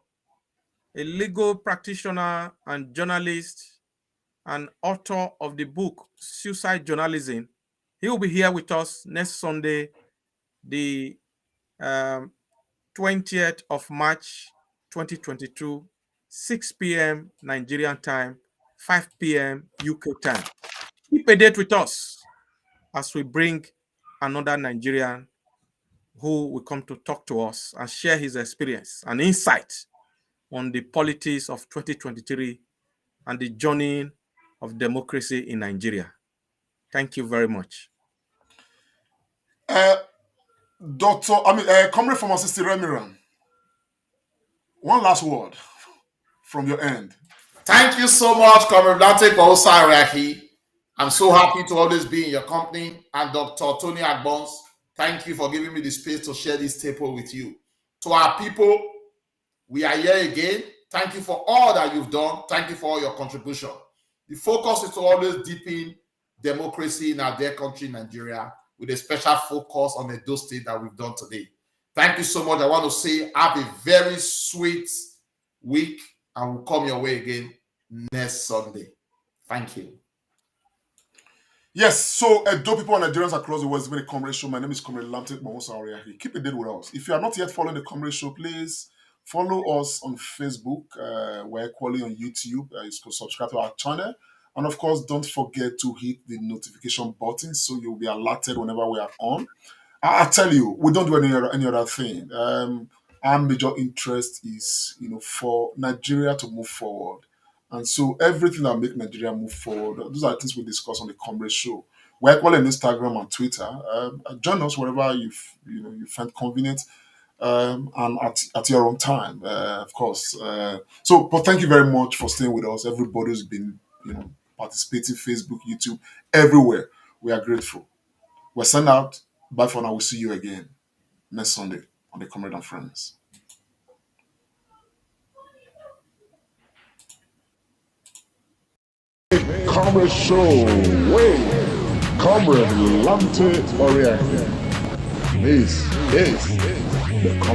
C: a legal practitioner and journalist, and author of the book Suicide Journalism. He will be here with us next Sunday, the 20th of March, 2022, 6 p.m. Nigerian time, 5 p.m. UK time. Keep a date with us as we bring another Nigerian who will come to talk to us and share his experience and insight on the politics of 2023 and the journey of democracy in Nigeria. Thank you very much.
B: Comrade Pharmacist Remiran, one last word from your end.
D: Thank you so much, Comrade Lante Kwaosariaki. I'm so happy to always be in your company. And Dr. Tony Agbons, thank you for giving me the space to share this table with you. To our people, we are here again. Thank you for all that you've done. Thank you for all your contribution. The focus is to always deepen democracy in our dear country, Nigeria, with a special focus on the Edo State that we've done today. Thank you so much. I want to say have a very sweet week, and we'll come your way again next Sunday. Thank you.
B: Yes, so Edo people and Nigerians across the world, it's been a Comrade Show. My name is Comrade Lamtek Mawosa. Keep a date with us. If you are not yet following the Comrade Show, please follow us on Facebook. We're equally on YouTube. You can subscribe to our channel. And of course, don't forget to hit the notification button so you'll be alerted whenever we are on. I tell you, we don't do any other thing. Our major interest is, for Nigeria to move forward. And so everything that makes Nigeria move forward, those are things we discuss on the Comrade Show. We're equally on Instagram and Twitter. Join us wherever you find convenient, and at your own time, of course. But thank you very much for staying with us. Everybody's been, participating, Facebook, YouTube, everywhere. We are grateful. We're sent out. Bye for now. We'll see you again next Sunday on the Comrade and Friends.
A: Comrade Show with Comrade Lante Oriake. This is the Comrade